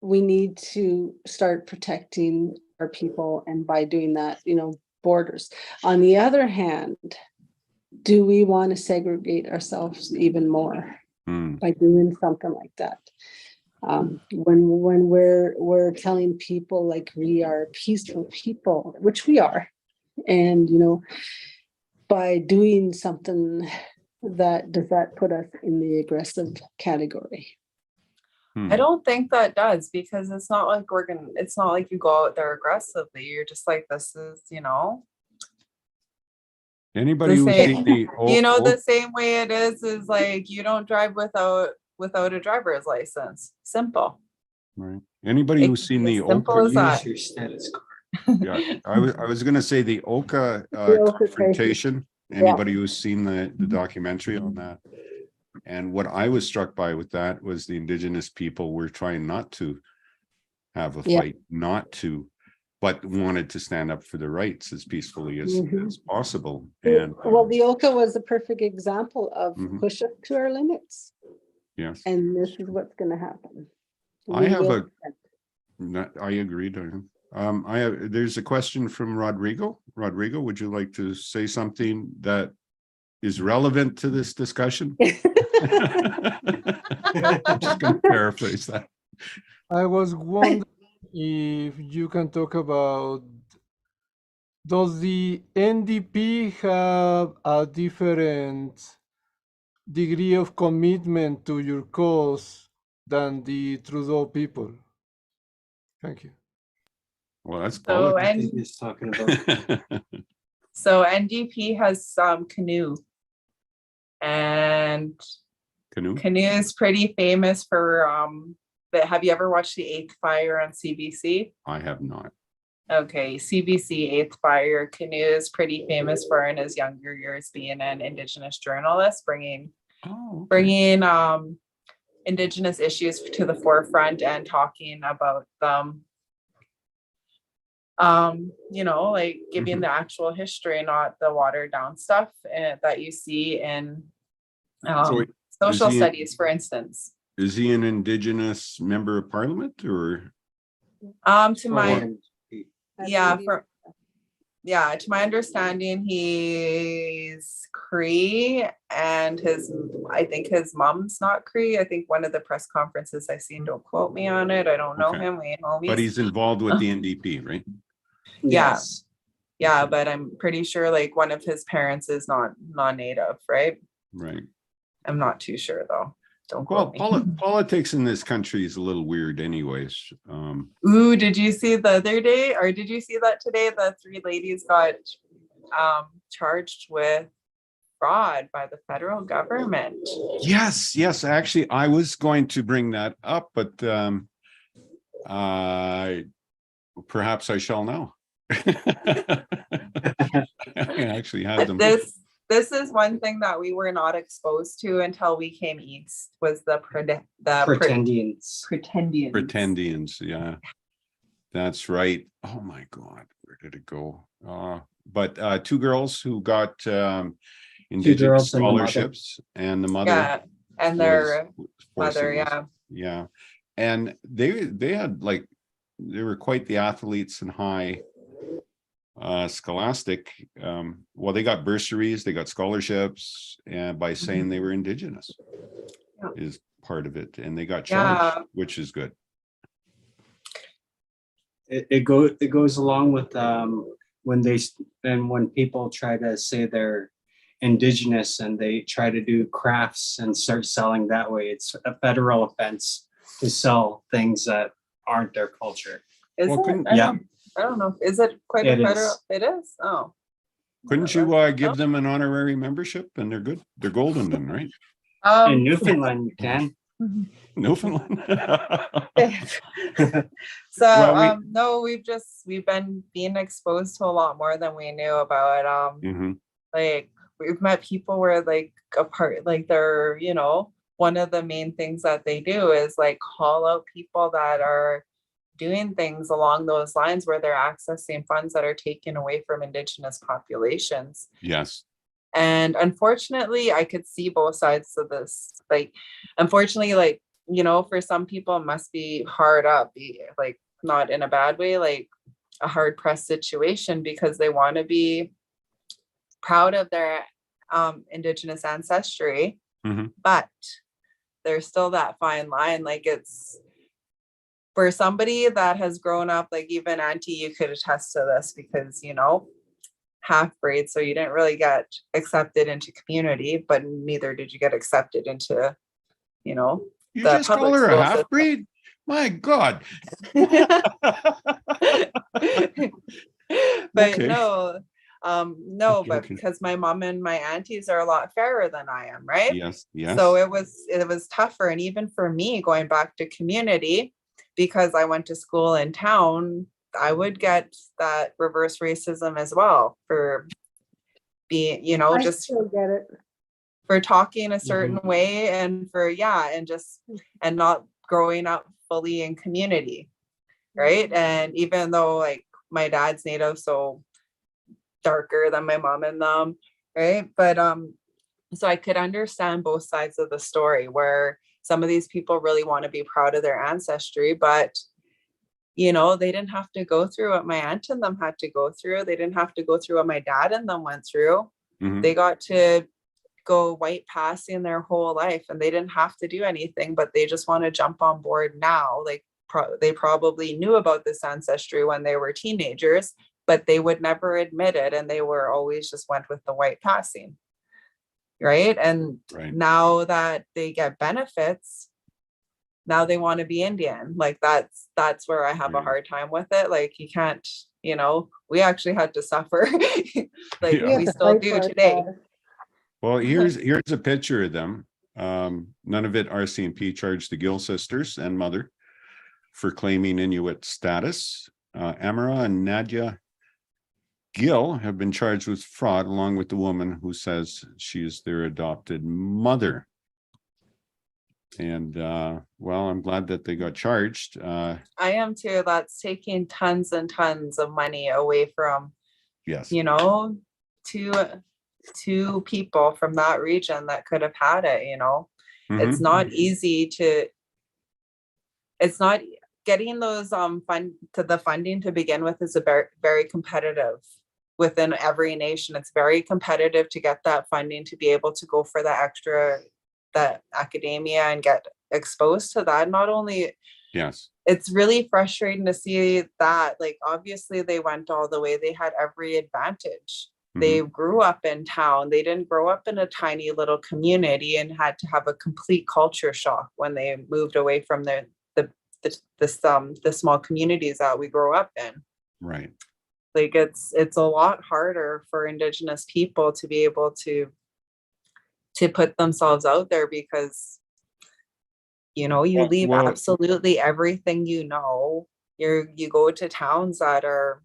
we need to start protecting our people, and by doing that, borders. On the other hand, do we want to segregate ourselves even more Hmm. by doing something like that? When we're telling people like we are peaceful people, which we are, and by doing something does that put us in the aggressive category? I don't think that does, because it's not like it's not like you go out there aggressively. You're just like, this is, Anybody the who's same, seen the the same way it is like you don't drive without a driver's license. Simple. right. Anybody who's seen the As simple as that. Use your status card. Yeah, I was going to say the Oka Oka crisis. confrontation. Anybody who's seen the documentary on that, and what I was struck by with that was the Indigenous people were trying not to have a fight, but wanted to stand up for their rights as peacefully as possible. And well, the Oka was a perfect example of Mhm. push us to our limits, yes, and this is what's going to happen. I agree, Diane. There's a question from Rodrigo. Rodrigo, would you like to say something that is relevant to this discussion? I'm just going to paraphrase that. I was wondering if you can talk about, does the NDP have a different degree of commitment to your cause than the Trudeau people? Thank you. Well, that's So politics. He's talking about So NDP has canoe, and Canoe? canoe is pretty famous for have you ever watched the 8th Fire on CBC? I have not. Okay, CBC 8th Fire Canoe is pretty famous for in his younger years being an Indigenous journalist, bringing Indigenous issues to the forefront and talking about them. Like giving the actual history, not the watered down stuff that you see in social studies, for instance. Is he an Indigenous member of Parliament or? To my to my understanding, he's Cree, and I think his mom's not Cree. I think one of the press conferences I've seen, don't quote me on it, I don't know him, we ain't homies. But he's involved with the NDP, right? Yes. Yeah, but I'm pretty sure like one of his parents is not non-native, right? Right. I'm not too sure though. Don't quote me. Politics in this country is a little weird anyways. Ooh, did you see the other day, or did you see that today? The 3 ladies got charged with fraud by the federal government. Yes. Actually, I was going to bring that up, but perhaps I shall now. I actually had them. This is one thing that we were not exposed to until we came east, was the Pretendians. Pretendians, yeah. That's right. Oh my God, where did it go? But 2 girls who got Indigenous scholarships, and the mother. Yeah, and their mother, yeah. And they had like, they were quite the athletes in high scholastic. Well, they got bursaries, they got scholarships, and by saying they were Indigenous is part of it, and they got charged, which is good. It goes along with when people try to say they're Indigenous and they try to do crafts and start selling that way. It's a federal offense to sell things that aren't their culture. Is it? I don't know. Is it quite a federal? It is. Oh. Couldn't you give them an honorary membership and they're good? They're golden then, right? In Newfoundland, you can. Newfoundland. So no, we've been being exposed to a lot more than we knew about. Like we've met people where like they're, one of the main things that they do is like call out people that are doing things along those lines where they're accessing funds that are taken away from Indigenous populations. Yes. And unfortunately, I could see both sides of this. Like, unfortunately, like, for some people it must be hard up, like not in a bad way, like a hard pressed situation, because they want to be proud of their Indigenous ancestry, but there's still that fine line. Like, it's for somebody that has grown up, like even Auntie, you could attest to this because, half breed, so you didn't really get accepted into community, but neither did you get accepted into, you just call her a half breed? My God. But Okay. no, but because my mom and my aunties are a lot fairer than I am, right? Yes. So it was tougher. And even for me, going back to community, because I went to school in town, I would get that reverse racism as well for being, I just still get it. for talking a certain way, and for and not growing up fully in community, right? And even though like my dad's Native, so darker than my mom and them, right? But so I could understand both sides of the story, where some of these people really want to be proud of their ancestry, but they didn't have to go through what my aunt and them had to go through. They didn't have to go through what my dad and them went through. They got to go white passing their whole life, and they didn't have to do anything, but they just want to jump on board now. Like they probably knew about this ancestry when they were teenagers, but they would never admit it, and they were always just went with the white passing, right? And now that they get benefits, now they want to be Indian. Like that's where I have a hard time with it. Like you can't, we actually had to suffer. Like we still do today. Well, here's a picture of them. None of it RCMP charged the Gill sisters and mother for claiming Inuit status. Amara and Nadia Gill have been charged with fraud, along with the woman who says she is their adopted mother. And well, I'm glad that they got charged. I am too. That's taking tons and tons of money away from, Yes. you know, two people from that region that could have had it, you know. It's not easy to, it's not getting those the funding to begin with is a very, very competitive within every nation. It's very competitive to get that funding to be able to go for the extra, that academia and get exposed to that. Not only, Yes. it's really frustrating to see that, like, obviously they went all the way, they had every advantage. They grew up in town. They didn't grow up in a tiny little community and had to have a complete culture shock when they moved away from the small communities that we grew up in. Right. Like, it's a lot harder for Indigenous people to be able to put themselves out there, because, you know, you leave absolutely everything, you know. You go to towns that are,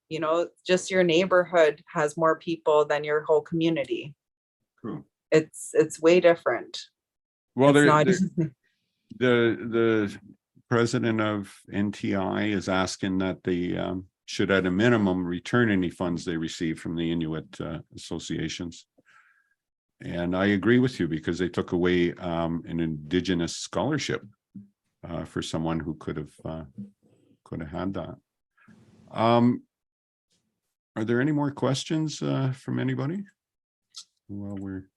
you know, just your neighborhood has more people than your whole community. True. It's way different. Well, It's the president of NTI is asking that they should at a minimum return any funds they receive from the Inuit associations. And I agree with you, because they took away an Indigenous scholarship for someone who could have had that. Are there any more questions from anybody? Well, we're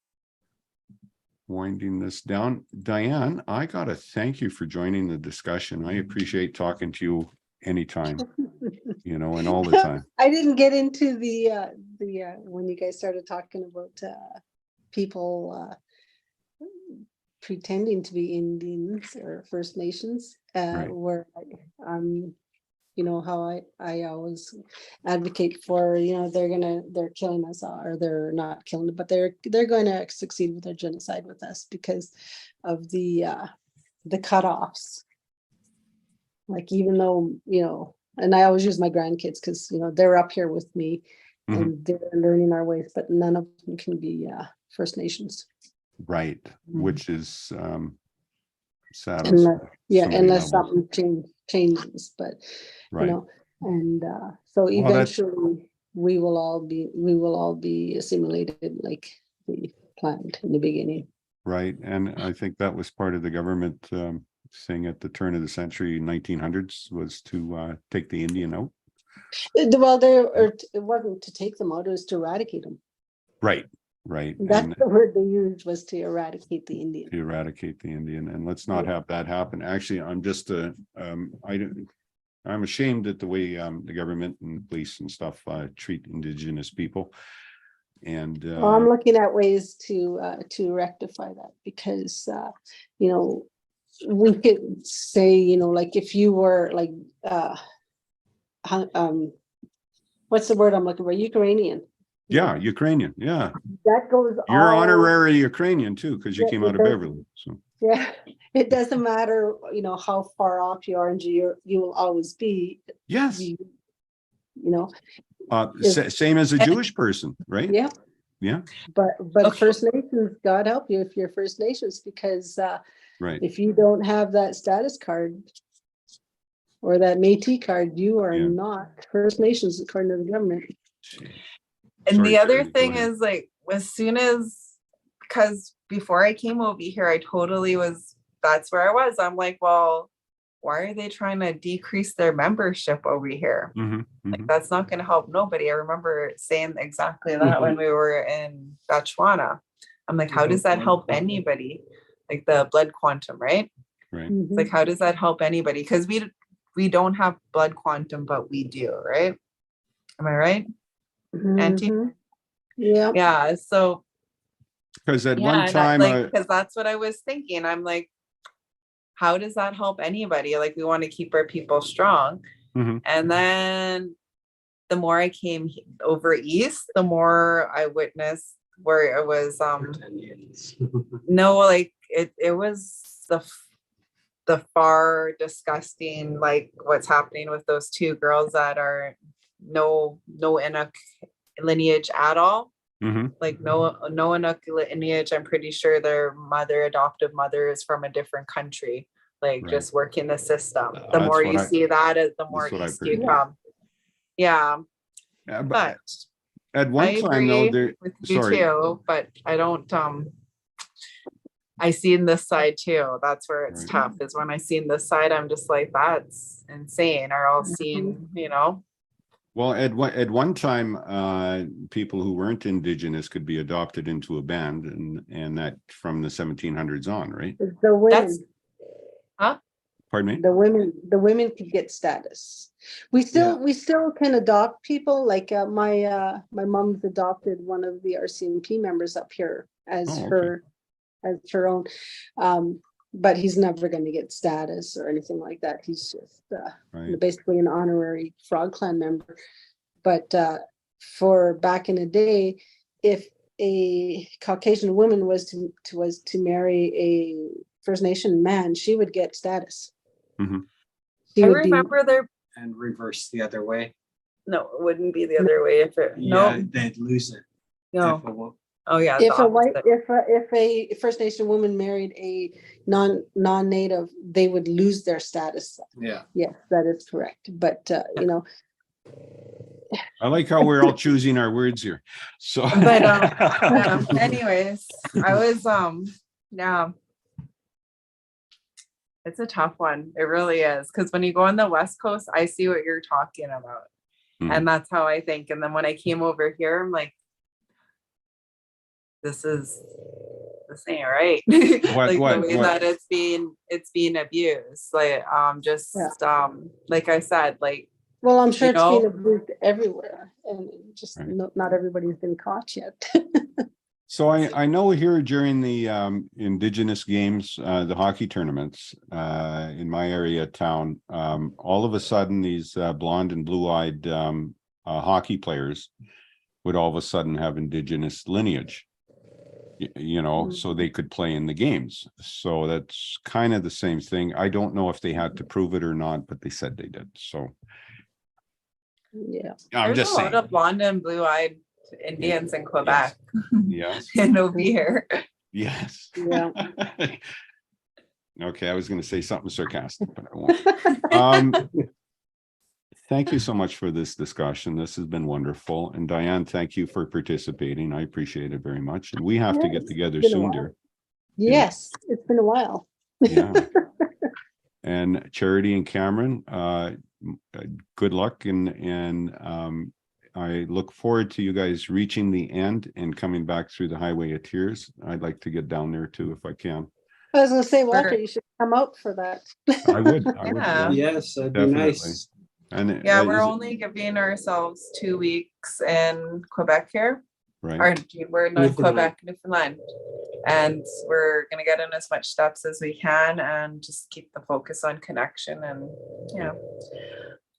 winding this down. Diane, I gotta thank you for joining the discussion. I appreciate talking to you anytime, you know, and all the time. I didn't get into the when you guys started talking about people pretending to be Indians or First Nations, Right. where you know how I always advocate for, you know, they're killing us, or they're not killing, but they're going to succeed with their genocide with us because of the cutoffs. Like, even though, you know, and I always use my grandkids because, you know, they're up here with me and they're learning our ways, but none of them can be First Nations. Right, which is sad. Unless something changes, but right. You know, and so eventually we will all be assimilated like we planned in the beginning. Right, and I think that was part of the government saying at the turn of the century, 1900s, was to take the Indian out. Well, it wasn't to take them out; it was to eradicate them. Right. Right. That's and the word they used, was to eradicate the Indian. To eradicate the Indian, and let's not have that happen. Actually, I'm just I'm ashamed at the way the government and police and stuff treat Indigenous people. And well, I'm looking at ways to rectify that, because you know, we could say, you know, like, if you were like what's the word I'm looking for? Ukrainian. yeah, Ukrainian. Yeah, that goes. you're honorary Ukrainian too, because you came out of Beverly. So yeah, it doesn't matter, you know, how far off you are, and you will always be. yes, you know, same as a Jewish person, right? yeah, yeah. But Okay. First Nations, God help you if you're First Nations, because Right. if you don't have that status card or that Métis card, you are not First Nations according to the government. And Sorry, the other Charity, go thing ahead. is, like, as soon as, because before I came over here, I totally was, that's where I was. I'm like, well, why are they trying to decrease their membership over here? Like, that's not going to help nobody. I remember saying exactly that when we were in Botswana. I'm like, how does that help anybody? Like, the blood quantum, right? Right. It's like, how does that help anybody? Because we don't have blood quantum, but we do, right? Am I right? Auntie? Yeah. Yeah. So Because at one time, because that's what I was thinking. I'm like, how does that help anybody? Like, we want to keep our people strong. And then the more I came over east, the more I witnessed where it was no, like, it was the the far disgusting, like what's happening with those two girls that are no Inuk lineage at all. Like no Inuk lineage. I'm pretty sure their adoptive mother is from a different country, like Right. just working the system. The That's more what you I- see that, the more what I've east you heard, come. Yeah, Yeah, but at one I time though, agree there, with you sorry, too, but I don't, I seen this side too. That's where it's Right. tough, is when I seen this side, I'm just like, that's insane. Or I'll seen, you know, well, at one time, people who weren't Indigenous could be adopted into a band, and that from the 1700s on, right? The women. That's- huh? Pardon me? The women could get status. We still can adopt people. Like my mom's adopted one of the RCMP members up here as Oh, okay. her own. But he's never going to get status or anything like that. He's just Right. basically an honorary Frog Clan member. But for back in the day, if a Caucasian woman was to marry a First Nation man, she would get status. Mhm. She I would be- remember there, And reverse the other way. no, it wouldn't be the other way if it, Yeah, no, they'd lose it. no. If it wa- Oh yeah. if the a white opposite. if a First Nation woman married a non-native, they would lose their status. Yeah. Yes, that is correct. But you know, I like how we're all choosing our words here. So, But yeah, anyways, I was yeah. It's a tough one. It really is. Because when you go on the West Coast, I see what you're talking about. Mhm. And that's how I think. And then when I came over here, I'm like, this ain't right. Like the way that it's being abused. Like like I said, like, well, I'm sure You it's being know? abused everywhere, and just Right. not everybody's been caught yet. So I know here during the Indigenous games, the hockey tournaments in my area of town, all of a sudden these blonde and blue-eyed hockey players would all of a sudden have Indigenous lineage, you know, so they could play in the games. So that's kind of the same thing. I don't know if they had to prove it or not, but they said they did. So Yeah. I'm there's just a lot saying. of blonde and blue-eyed Indians in Quebec Yes. and over here. Yes. Yeah. Okay, I was going to say something sarcastic, but I won't. Thank you so much for this discussion. This has been wonderful. And Diane, thank you for participating. I appreciate it very much. And we have to get Yes, together it's been a soon, while. dear. Yes, it's been a while. Yeah. And Charity and Cameron, good luck, and I look forward to you guys reaching the end and coming back through the Highway of Tears. I'd like to get down there too if I can. I was gonna say, Walter, Sure. you should come out for that. I would. Yeah. Yes, that'd be Definitely. nice. And Yeah, we're is it- only giving ourselves 2 weeks in Quebec here. right. Or we're in Newfoundland. Quebec, Newfoundland. And we're gonna get in as much steps as we can and just keep the focus on connection and yeah.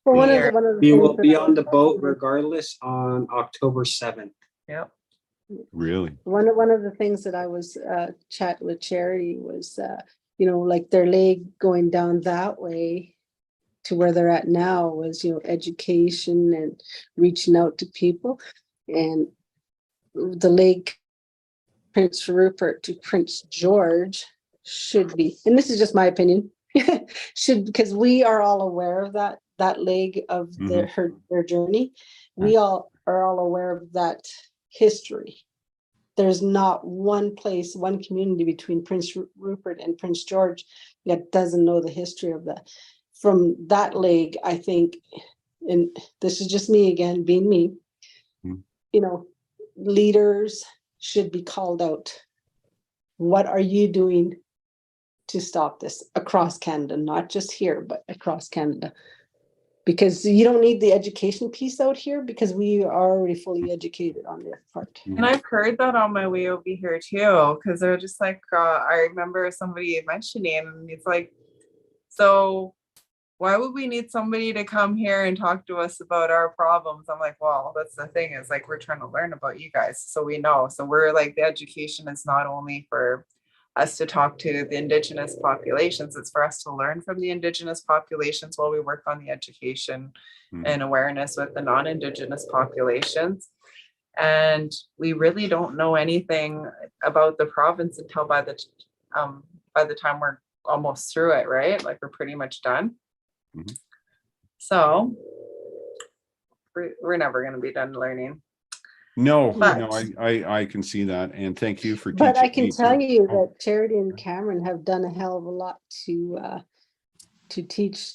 Well, one of Here. the We will things that be I on the was boat talking- regardless on October 7th. Yep. Really? One of the things that I was chatting with Charity was, you know, like their leg going down that way to where they're at now was, you know, education and reaching out to people, and the leg Prince Rupert to Prince George should be, and this is just my opinion, should, because we are all aware of that leg of their journey. We all are all aware of that history. There's not one place, one community between Prince Rupert and Prince George that doesn't know the history of that. From that leg, I think, and this is just me again, being me, you know, leaders should be called out. What are you doing to stop this across Canada, not just here, but across Canada? Because you don't need the education piece out here, because we are already fully educated on this part. And I've heard that on my way over here too, because they're just like, I remember somebody mentioning, and it's like, so why would we need somebody to come here and talk to us about our problems? I'm like, well, that's the thing, is like, we're trying to learn about you guys so we know. So we're like, the education is not only for us to talk to the Indigenous populations. It's for us to learn from the Indigenous populations while we work on the education and awareness with the non-Indigenous populations. And we really don't know anything about the province until by the time we're almost through it, right? Like we're pretty much done. So we're never going to be done learning. No, But- no, I can see that. And thank you for teaching. But I can me tell to- you that Charity and Cameron have done a hell of a lot to teach,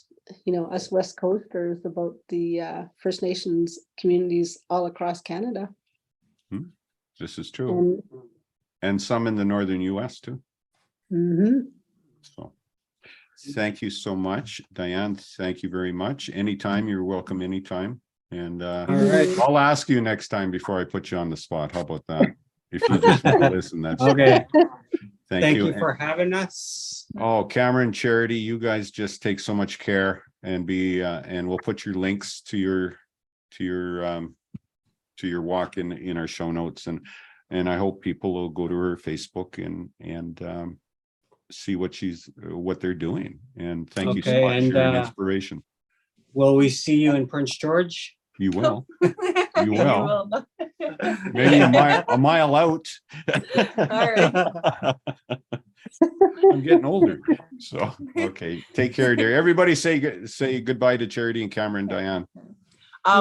us West Coasters about the First Nations communities all across Canada. This is true. And some in the northern US too. So thank you so much, Diane. Thank you very much. Anytime, you're welcome anytime. And All right. I'll ask you next time before I put you on the spot. How about that? If you just want to listen, that's Okay. Thank you you. for having us. Oh, Cameron, Charity, you guys just take so much care and and we'll put your links to your walk in our show notes, and I hope people will go to her Facebook and see what they're doing. And thank you so Okay, much. and, You're an inspiration. Will we see you in Prince George? You will. You will. Maybe a mile out. right. I'm getting older. So okay. Take care, dear. Everybody say goodbye to Charity and Cameron, Diane.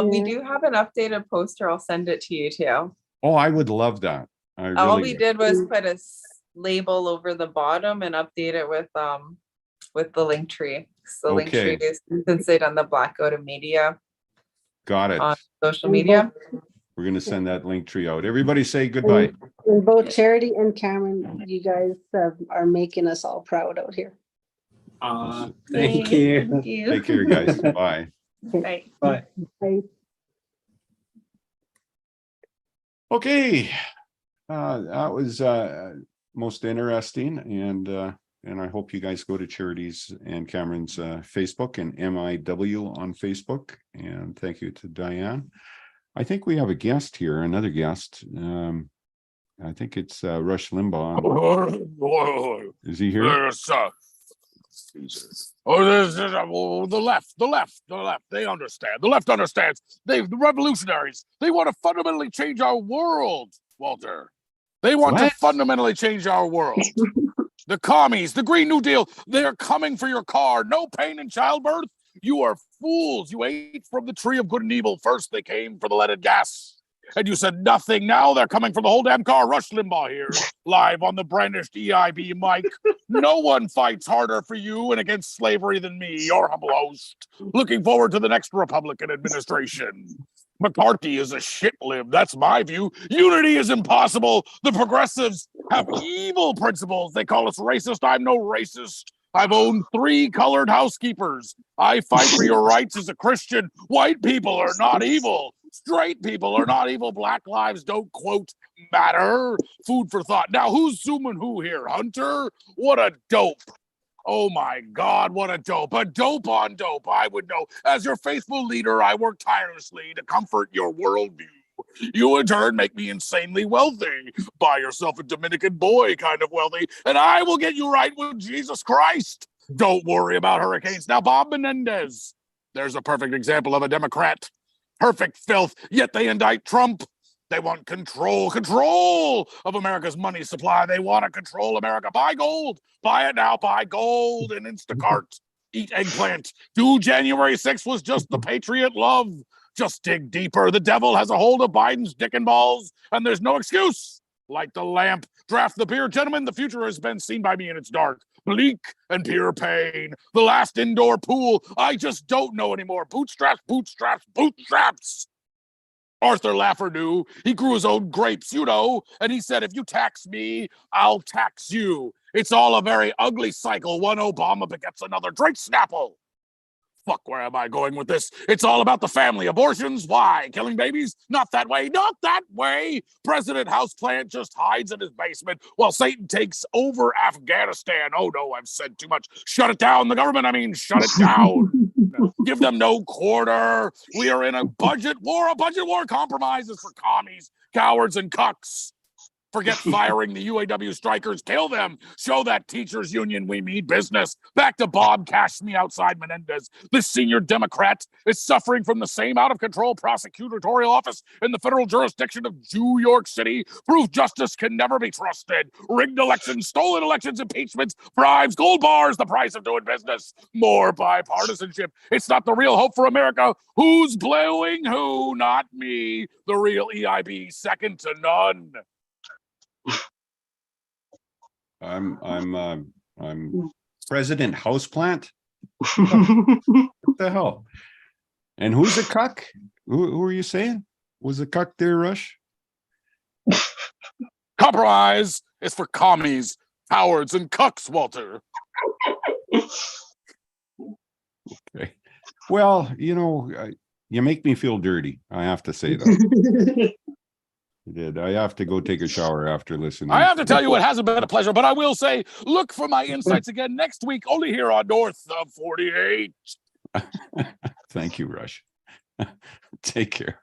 We do have an updated poster. I'll send it to you too. Oh, I would love that. I All really we would. did was put a label over the bottom and update it with the Linktree. So Okay. Linktree is since they done the blackout of media Got it. on social media. We're going to send that link tree out. Everybody say goodbye. And both Charity and Cameron, you guys are making us all proud out here. Thank you. Thank you. Take care, guys. Bye. Bye. Bye. Bye. Okay. That was most interesting, and I hope you guys go to Charity's and Cameron's Facebook and MIW on Facebook. And thank you to Diane. I think we have a guest here, another guest. I think it's Rush Limbaugh. Is he here? There's, there's the left. They understand. The left understands. The revolutionaries. They want to fundamentally change our world, Walter. They want to fundamentally change our world. The commies, the Green New Deal, they are coming for your car. No pain in childbirth. You are fools. You ate from the tree of good and evil. First, they came for the leaded gas. And you said nothing. Now they're coming for the whole damn car. Rush Limbaugh here, live on the brandished EIB mic. No one fights harder for you and against slavery than me, your humble host. Looking forward to the next Republican administration. McCarthy is a shit-lib. That's my view. Unity is impossible. The progressives have evil principles. They call us racist. I'm no racist. I've owned 3 colored housekeepers. I fight for your rights as a Christian. White people are not evil. Straight people are not evil. Black lives don't, quote, matter. Food for thought. Now, who's zooming who here? Hunter? What a dope. Oh my God, what a dope. A dope on dope, I would know. As your faithful leader, I work tirelessly to comfort your worldview. You in turn make me insanely wealthy. Buy yourself a Dominican boy kind of wealthy, and I will get you right with Jesus Christ. Don't worry about hurricanes. Now, Bob Menendez, there's a perfect example of a Democrat. Perfect filth, yet they indict Trump. They want control of America's money supply. They want to control America. Buy gold. Buy it now. Buy gold in Instacart. Eat eggplant. Do January 6th was just the patriot love. Just dig deeper. The devil has a hold of Biden's dick and balls, and there's no excuse. Light the lamp. Draft the beer. Gentlemen, the future has been seen by me in its dark, bleak, and pure pain. The last indoor pool. I just don't know anymore. Bootstraps, bootstraps, bootstraps. Arthur Laffer knew. He grew his own grapes, you know, and he said, if you tax me, I'll tax you. It's all a very ugly cycle. One Obama begets another. Drake Snapple. Fuck, where am I going with this? It's all about the family. Abortions? Why? Killing babies? Not that way. Not that way. President Houseplant just hides in his basement while Satan takes over Afghanistan. Oh no, I've said too much. Shut it down. The government, shut it down. Give them no quarter. We are in a budget war. A budget war compromises for commies, cowards, and cucks. Forget firing the UAW strikers. Kill them. Show that teachers union we mean business. Back to Bob Cash me outside Menendez. This senior Democrat is suffering from the same out-of-control prosecutorial office in the federal jurisdiction of New York City. Proof justice can never be trusted. Rigged elections, stolen elections, impeachments, bribes, gold bars, the price of doing business. More bipartisanship. It's not the real hope for America. Who's blowing who? Not me. The real EIB, second to none. I'm President Houseplant. What the hell? And who's a cuck? Who are you saying? Was a cuck there, Rush? Compromise is for commies, cowards, and cucks, Walter. Okay. Well, you make me feel dirty. I have to say that. You did. I have to go take a shower after listening. I have to tell you, it hasn't been a pleasure, but I will say, look for my insights again next week, only here on North of 48. Thank you, Rush. Take care.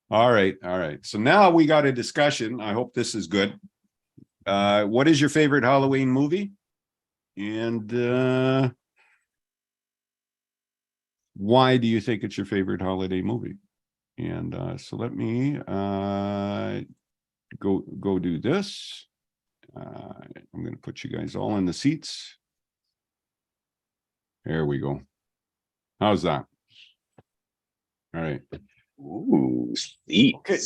All right. So now we got a discussion. I hope this is good. What is your favorite Halloween movie? And why do you think it's your favorite holiday movie? And so let me go do this. I'm going to put you guys all in the seats. There we go. How's that? All right. Ooh, sweet. Okay.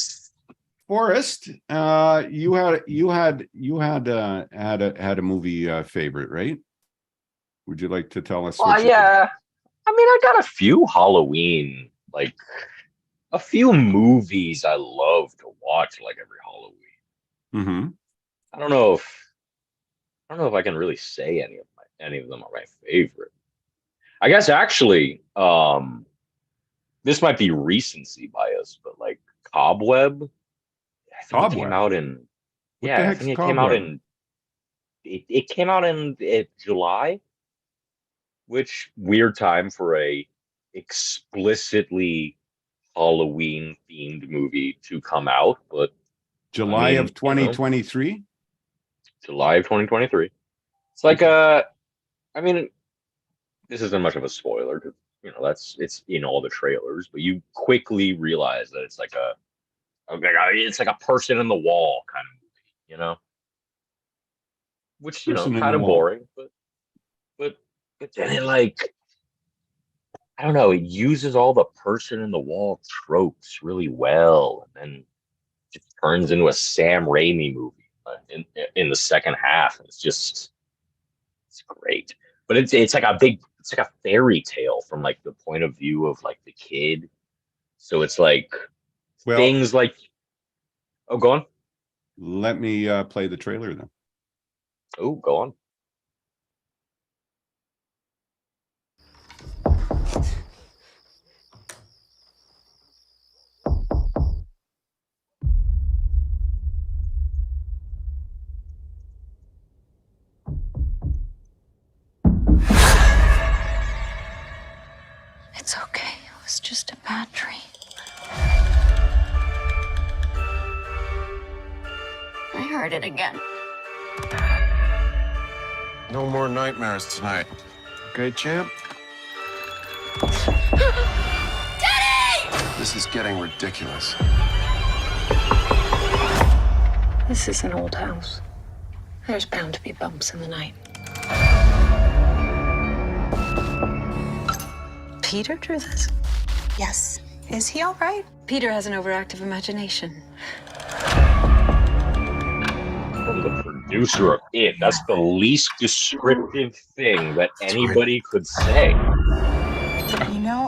Forrest, you had a movie favorite, right? Would you like to tell us? Yeah. I mean, I got a few Halloween, like a few movies I love to watch like every Halloween. Mm-hmm. I don't know if I can really say any of them are my favorite. I guess actually, this might be recency bias, but like Cobweb. I think it came out in I think it came out in it came out in July, which weird time for a explicitly Halloween themed movie to come out, but July of 2023. July of 2023. It's like I mean, this isn't much of a spoiler because it's in all the trailers, but you quickly realize that it's like it's like a person in the wall kind of movie, which kind of boring, but then it like I don't know, it uses all the person in the wall tropes really well, and then it turns into a Sam Raimi movie in the second half. It's great, but it's like a fairy tale from like the point of view of like the kid. So it's like things like, oh, go on. Let me play the trailer then. Oh, go on. It's okay. It was just a bad dream. I heard it again. No more nightmares tonight. Okay, champ? Daddy! This is getting ridiculous. This is an old house. There's bound to be bumps in the night. Peter drew this? Yes. Is he all right? Peter has an overactive imagination. From the producer of It, that's the least descriptive thing that anybody could say.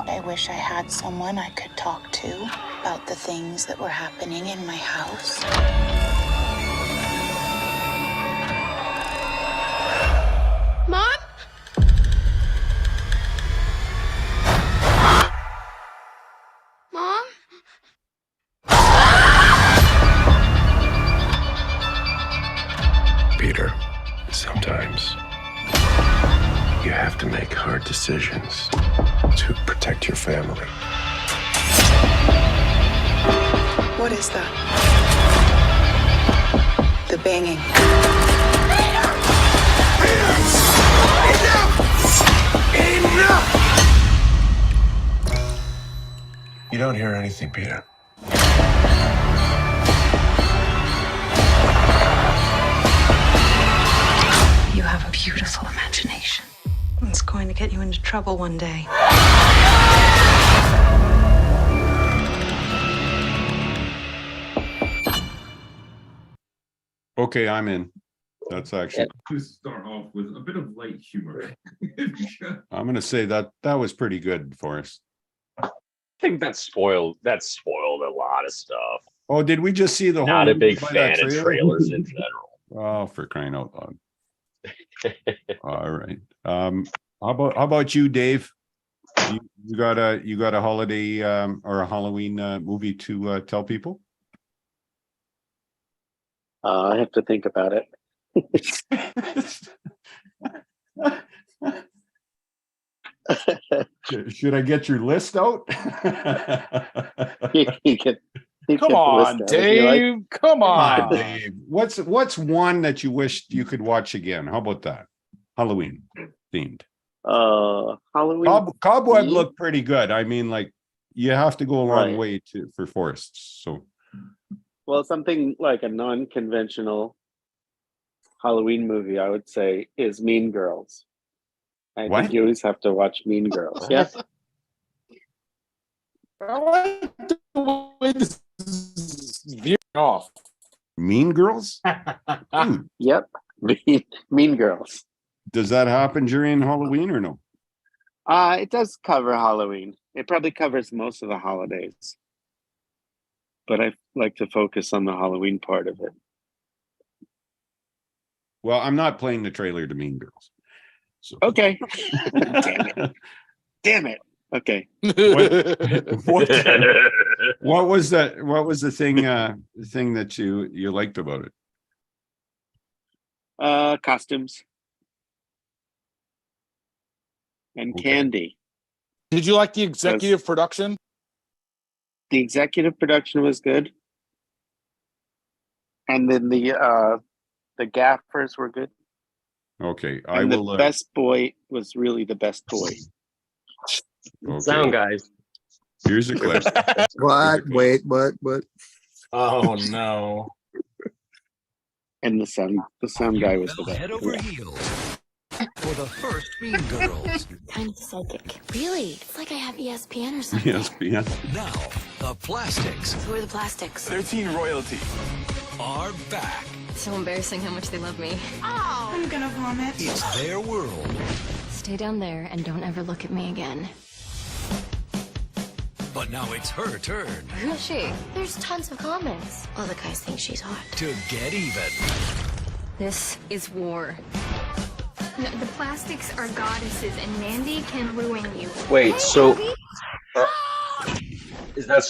I wish I had someone I could talk to about the things that were happening in my house. Mom? Mom? Peter, sometimes you have to make hard decisions to protect your family. What What is that? The banging. You don't hear anything, Peter. You have a beautiful imagination. It's going to get you into trouble one day. Okay, I'm in. That's actually, To start off with a bit of light humor. I'm gonna say that was pretty good for us. I think that spoiled a lot of stuff. Oh, did we just see the whole? Not a big movie by that fan of trailer? trailers in general. Oh, for crying out loud. All right. How about you, Dave? You got a holiday or a Halloween movie to tell people? I have to think about it. Should I get your list out? Come on, Dave. Come on, Dave. What's one that you wish you could watch again? How about that? Halloween themed. Halloween. Cobweb themed? looked pretty good. I mean, like you have to go a long Right. way for forests. So Well, something like a non-conventional Halloween movie, I would say, is Mean Girls. I What? think you always have to watch Mean Girls. What? Yes. I like the way this is veering off. Mean Girls? Dude, Yep. Mean Girls. does that happen during Halloween or no? It does cover Halloween. It probably covers most of the holidays. But I like to focus on the Halloween part of it. Well, I'm not playing the trailer to Mean Girls. So. Okay. Damn it. Damn it. Okay. What was that? What was the thing that you liked about it? Costumes. And Okay. candy. Did you like the executive production? The executive production was good. And then the gaffers were good. Okay, And the best boy was really the best boy. Okay. Sound guys. Here's a clip. What? Wait, what? Oh no. And the sound guy was the best. Head over heels for the first Mean Girls. I'm psychic. Really? It's like I have ESPN or something. ESPN. Now, the Plastics Who are the plastics? They're teen royalty. are back. It's so embarrassing how much they love me. Oh, I'm gonna vomit. It's their world. Stay down there and don't ever look at me again. But now it's her turn Who's she? There's tons of comments. All the guys think she's hot. to get even. This is war. No, the plastics are goddesses, and Mandy can ruin you. Wait, so is that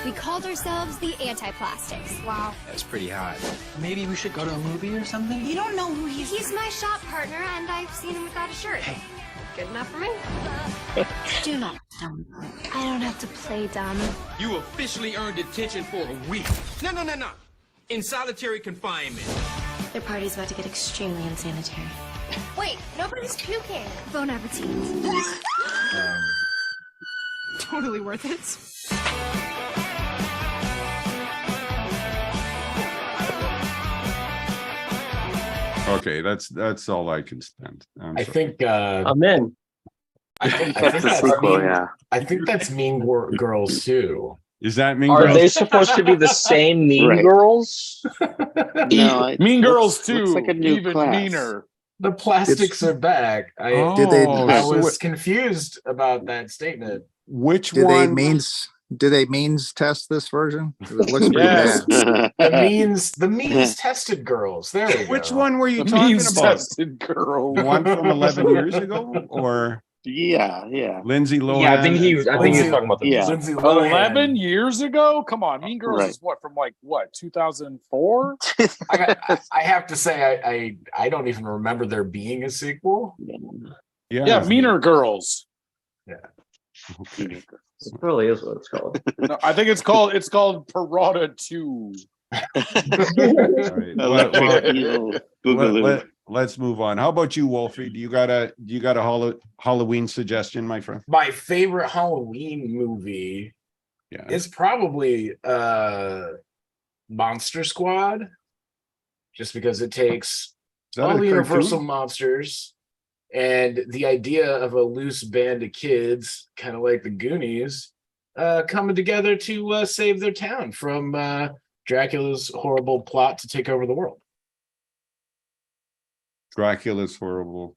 We called ourselves the Anti-Plastics. Wow. That's pretty hot. Maybe we should go to a movie or something? You don't know who he is. He's my shop partner, and I've seen him without a shirt. Hey. Good enough for me? Do not dumb. I don't have to play dumb. You officially earned detention for a week. No. In solitary confinement. Their party's about to get extremely unsanitary. Wait, nobody's puking. Bon appetit. Totally worth it. Okay, that's all I can stand. I think I'm in. I think That's the sequel, yeah. I think that's Mean Girls too. Is that Mean Are Girls? they supposed to be the same Mean Right. Girls? No, it Mean Girls looks 2, like a new even class. meaner. The plastics are back. I Oh, was so confused about that statement. which Do one? they means test this version? It looks pretty Yes. bad. The means tested girls. There we go. Which one were you The talking means about? tested girl. The one from 11 years ago, or Yeah. Lindsay Lohan? Yeah, I think he was talking about the Yeah. Lindsay Lohan. 11 years ago? Come on, Mean Girls Right. is what, from 2004? I have to say, I don't even remember there being a sequel. Yeah, Meaner Girls. Yeah. Okay. It probably is what it's called. No, I think it's called Parada 2. Let's move on. How about you, Wolfie? Do you got a Halloween suggestion, my friend? My favorite Halloween movie is probably Monster Squad, just because it takes all the Universal monsters and the idea of a loose band of kids, kind of like the Goonies, coming together to save their town from Dracula's horrible plot to take over the world. Dracula's horrible.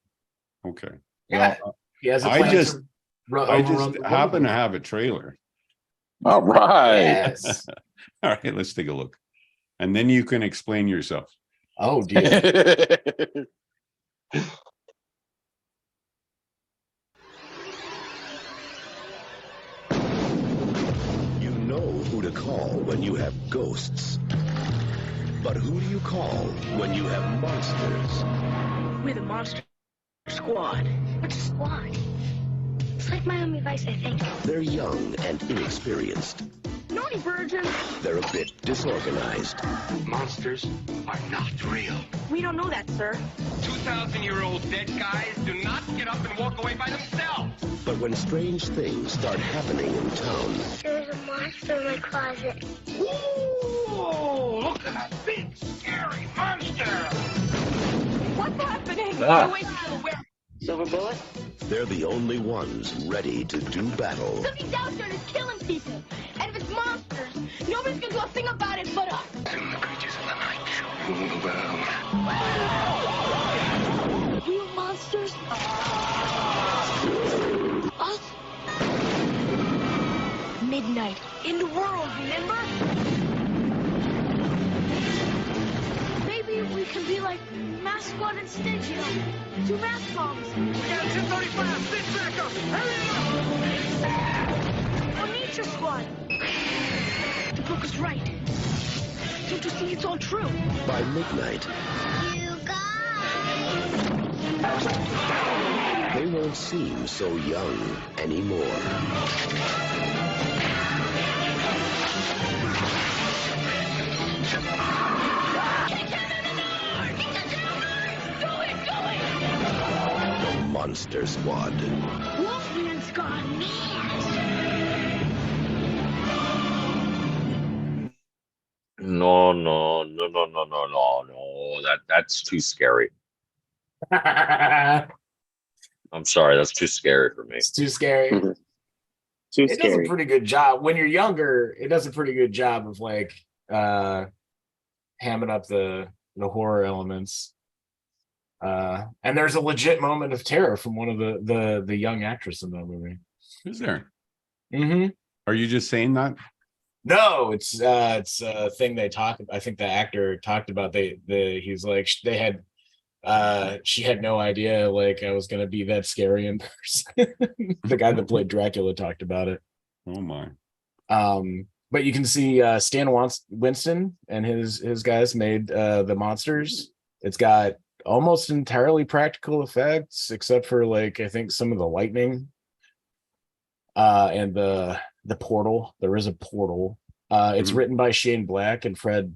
Okay. Yeah. Well, he has a I plan just to overrun the happen world. to have a trailer. All right. Yes. All right, let's take a look. And then you can explain yourself. Oh, dear. You know who to call when you have ghosts. But who do you call when you have monsters? We're the Monster Squad. What's a squad? It's like Miami Vice, I think. They're young and inexperienced. Naughty virgin. They're a bit disorganized. Monsters are not real. We don't know that, sir. 2,000-year-old dead guys do not get up and walk away by themselves. But when strange things start happening in town, There's a monster in my closet. Ooh, look at that big, scary monster. What's happening? Ah. Wait, Silver bullet? they're the only ones ready to do battle. Something's out there that's killing people. And if it's monsters, nobody's gonna do a thing about it but us. Soon the creatures of the night shall rule the world. Real monsters? Us? Midnight. In the world, remember? Maybe we can be like Mask Squad instead, you know? 2 mask bombs. Yeah, 1035, sit back up. Hurry Or Nature Squad. The book is right. Don't you see it's all true? By midnight, You they won't seem so young anymore. The Monster Squad. Wolfman's gone mad. No. That's too scary. I'm sorry, that's too scary for me. It's too scary. Too It does a scary. pretty good job. When you're younger, it does a pretty good job of like hamming up the horror elements. And there's a legit moment of terror from one of the young actress in that movie. Is there? Mm-hmm. Are you just saying that? No, it's a thing they talked. I think the actor talked about. He's like they had. She had no idea like I was gonna be that scary in person. The guy that played Dracula talked about it. Oh my. But you can see Stan Winston and his guys made the monsters. It's got almost entirely practical effects, except for like I think some of the lightning. And the portal. There is a portal. It's written by Shane Black and Fred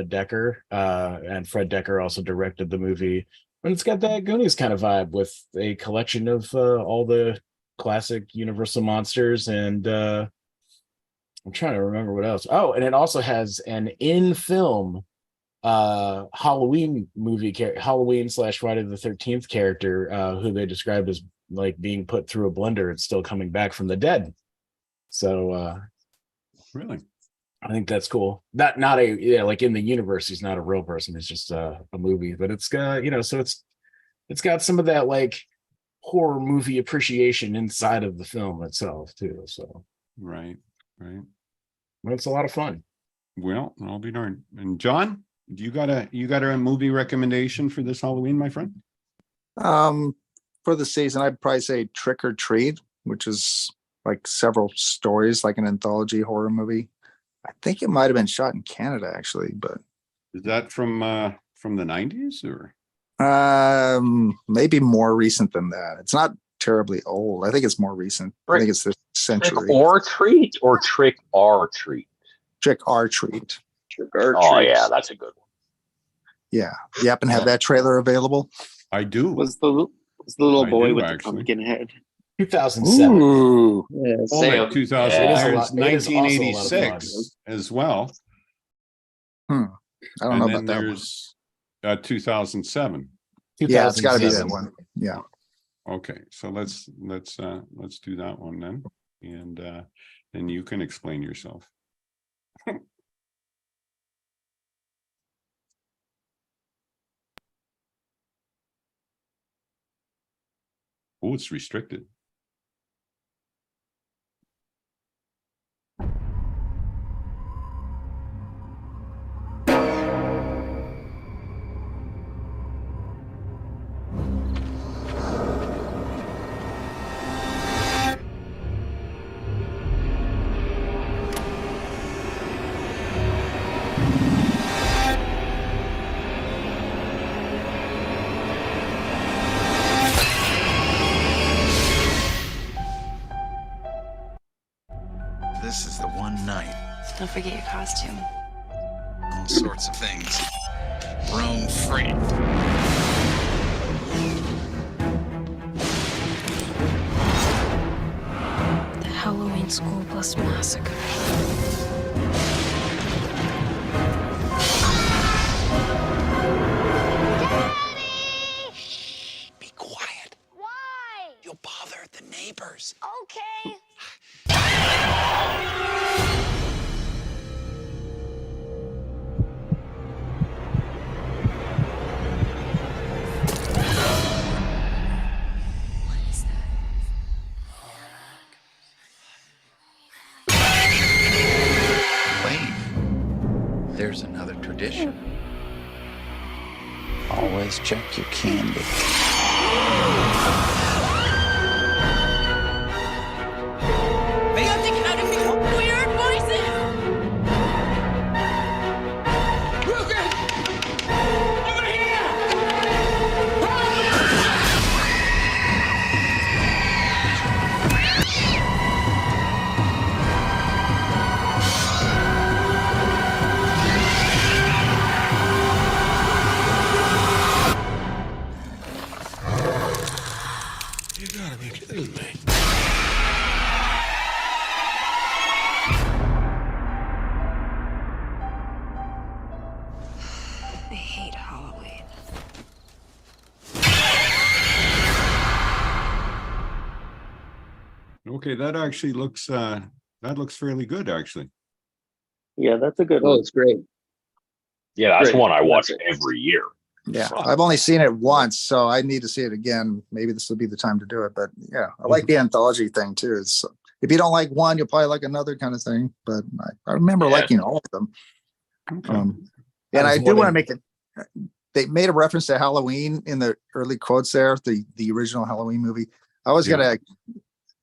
Decker. And Fred Decker also directed the movie. And it's got that Goonies kind of vibe with a collection of all the classic Universal monsters. And I'm trying to remember what else. Oh, and it also has an in-film Halloween movie, Halloween/Friday the 13th character who they described as like being put through a blender and still coming back from the dead. So really, I think that's cool. Not like in the universe, he's not a real person. It's just a movie, but it's got so it's got some of that like horror movie appreciation inside of the film itself too. So right. But it's a lot of fun. Well, I'll be darned. And John, you got a movie recommendation for this Halloween, my friend? For the season, I'd probably say Trick or Treat, which is like several stories, like an anthology horror movie. I think it might have been shot in Canada, actually, but is that from the 90s or maybe more recent than that? It's not terribly old. I think it's more recent. I Trick- think it's this Trick century. or treat or trick or treat? Trick or treat. Trick or Oh treat. yeah, that's a good one. Yeah. You happen to have that trailer available? I do. Was the little I boy do, with actually. the pumpkin head? 2007. Ooh, yeah, Hold Sam. it, 2000. Yeah. There's It is also a lot of fun. 1986 as well. I don't And know then about that one. there's 2007. Yeah, it's got to be that 2007. one. Yeah. Okay, so let's do that one then, and then you can explain yourself. Oh, it's restricted. This is the one night. Don't forget your costume. All sorts of things. Roam free. The Halloween School Bus Massacre. Be quiet. Why? You'll bother the neighbors. Okay. What is that? Wait. There's another tradition. Always check your candy. They are thinking out of me weird voices. Ruger! Over here! You gotta be kidding me. I hate Halloween. Okay, that actually looks fairly good, actually. Yeah, that's a good Oh, one. it's great. Yeah, that's Great. one I watch That's every year. Yeah. I've only seen it once, so I need to see it again. Maybe this will be the time to do it. But yeah, I like the anthology thing too. It's if you don't like one, you'll probably like another kind of thing. But I remember Yeah. liking all of them. Okay. And I was do more want to than- make it. They made a reference to Halloween in the early quotes there, the original Halloween movie. I was gonna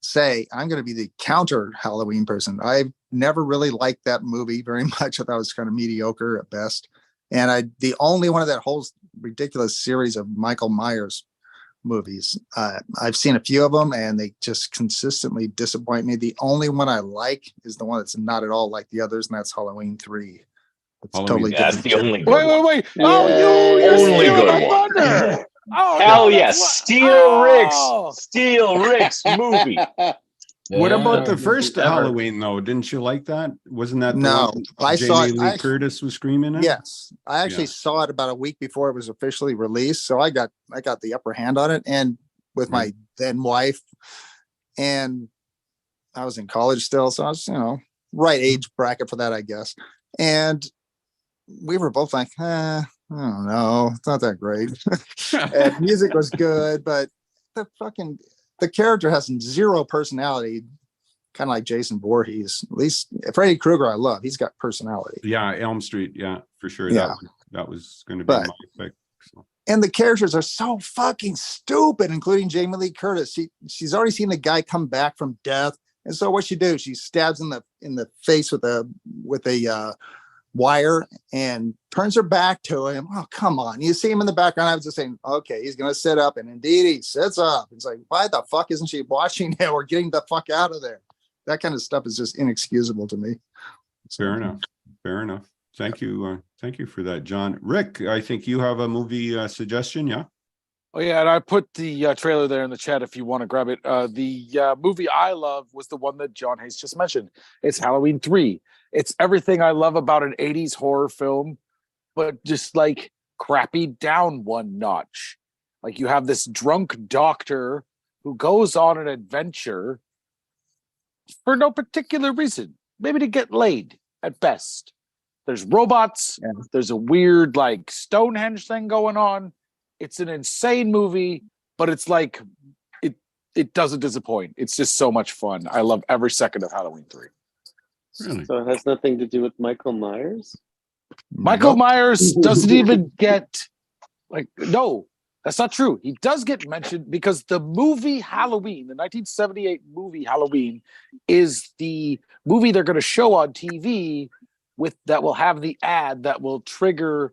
say I'm gonna be the counter Halloween person. I've never really liked that movie very much. I thought it was kind of mediocre at best. And the only one of that whole ridiculous series of Michael Myers movies. I've seen a few of them and they just consistently disappoint me. The only one I like is the one that's not at all like the others, and that's Halloween 3. It's totally That's different. the only good Wait, one. wait. Oh, you're Only stealing good my one. thunder. Oh, Hell no, yes, that's Steal Oh. Rick's Steal Rick's movie. What about the Yeah. first Never. Halloween though? Didn't you like that? Wasn't that the No, one I saw Jamie it. Lee Curtis was screaming in? Yes, I actually Yeah. saw it about a week before it was officially released, so I got the upper hand on it, and with my then wife, and I was in college still, so I was right age bracket for that, I guess, and we were both like, I don't know, it's not that great. And music was good, but the character has zero personality. Kind of like Jason Voorhees. At least Freddy Krueger, I love. He's got personality. Yeah, Elm Street. Yeah, for sure. Yeah. That was going to be But- my pick. So. And the characters are so fucking stupid, including Jamie Lee Curtis. She's already seen the guy come back from death, and so what she do? She stabs in the face with a wire and turns her back to him. Oh, come on. You see him in the background. I was just saying, okay, he's going to sit up. And indeed, he sits up. It's like, why the fuck isn't she watching him or getting the fuck out of there? That kind of stuff is just inexcusable to me. Fair enough. Fair enough. Thank you. Thank you for that, John. Rick, I think you have a movie suggestion. Yeah. Oh yeah, and I put the trailer there in the chat if you want to grab it. The movie I love was the one that John Hayes just mentioned. It's Halloween 3. It's everything I love about an 80s horror film, but just like crappy down one notch. Like you have this drunk doctor who goes on an adventure for no particular reason, maybe to get laid at best. There's robots, there's a weird like Stonehenge thing going on. It's an insane movie, but it's like it doesn't disappoint. It's just so much fun. I love every second of Halloween 3. Really? So it has nothing to do with Michael Myers? Michael Myers doesn't even get no, that's not true. He does get mentioned because the movie Halloween, the 1978 movie Halloween, is the movie they're going to show on TV that will have the ad that will trigger.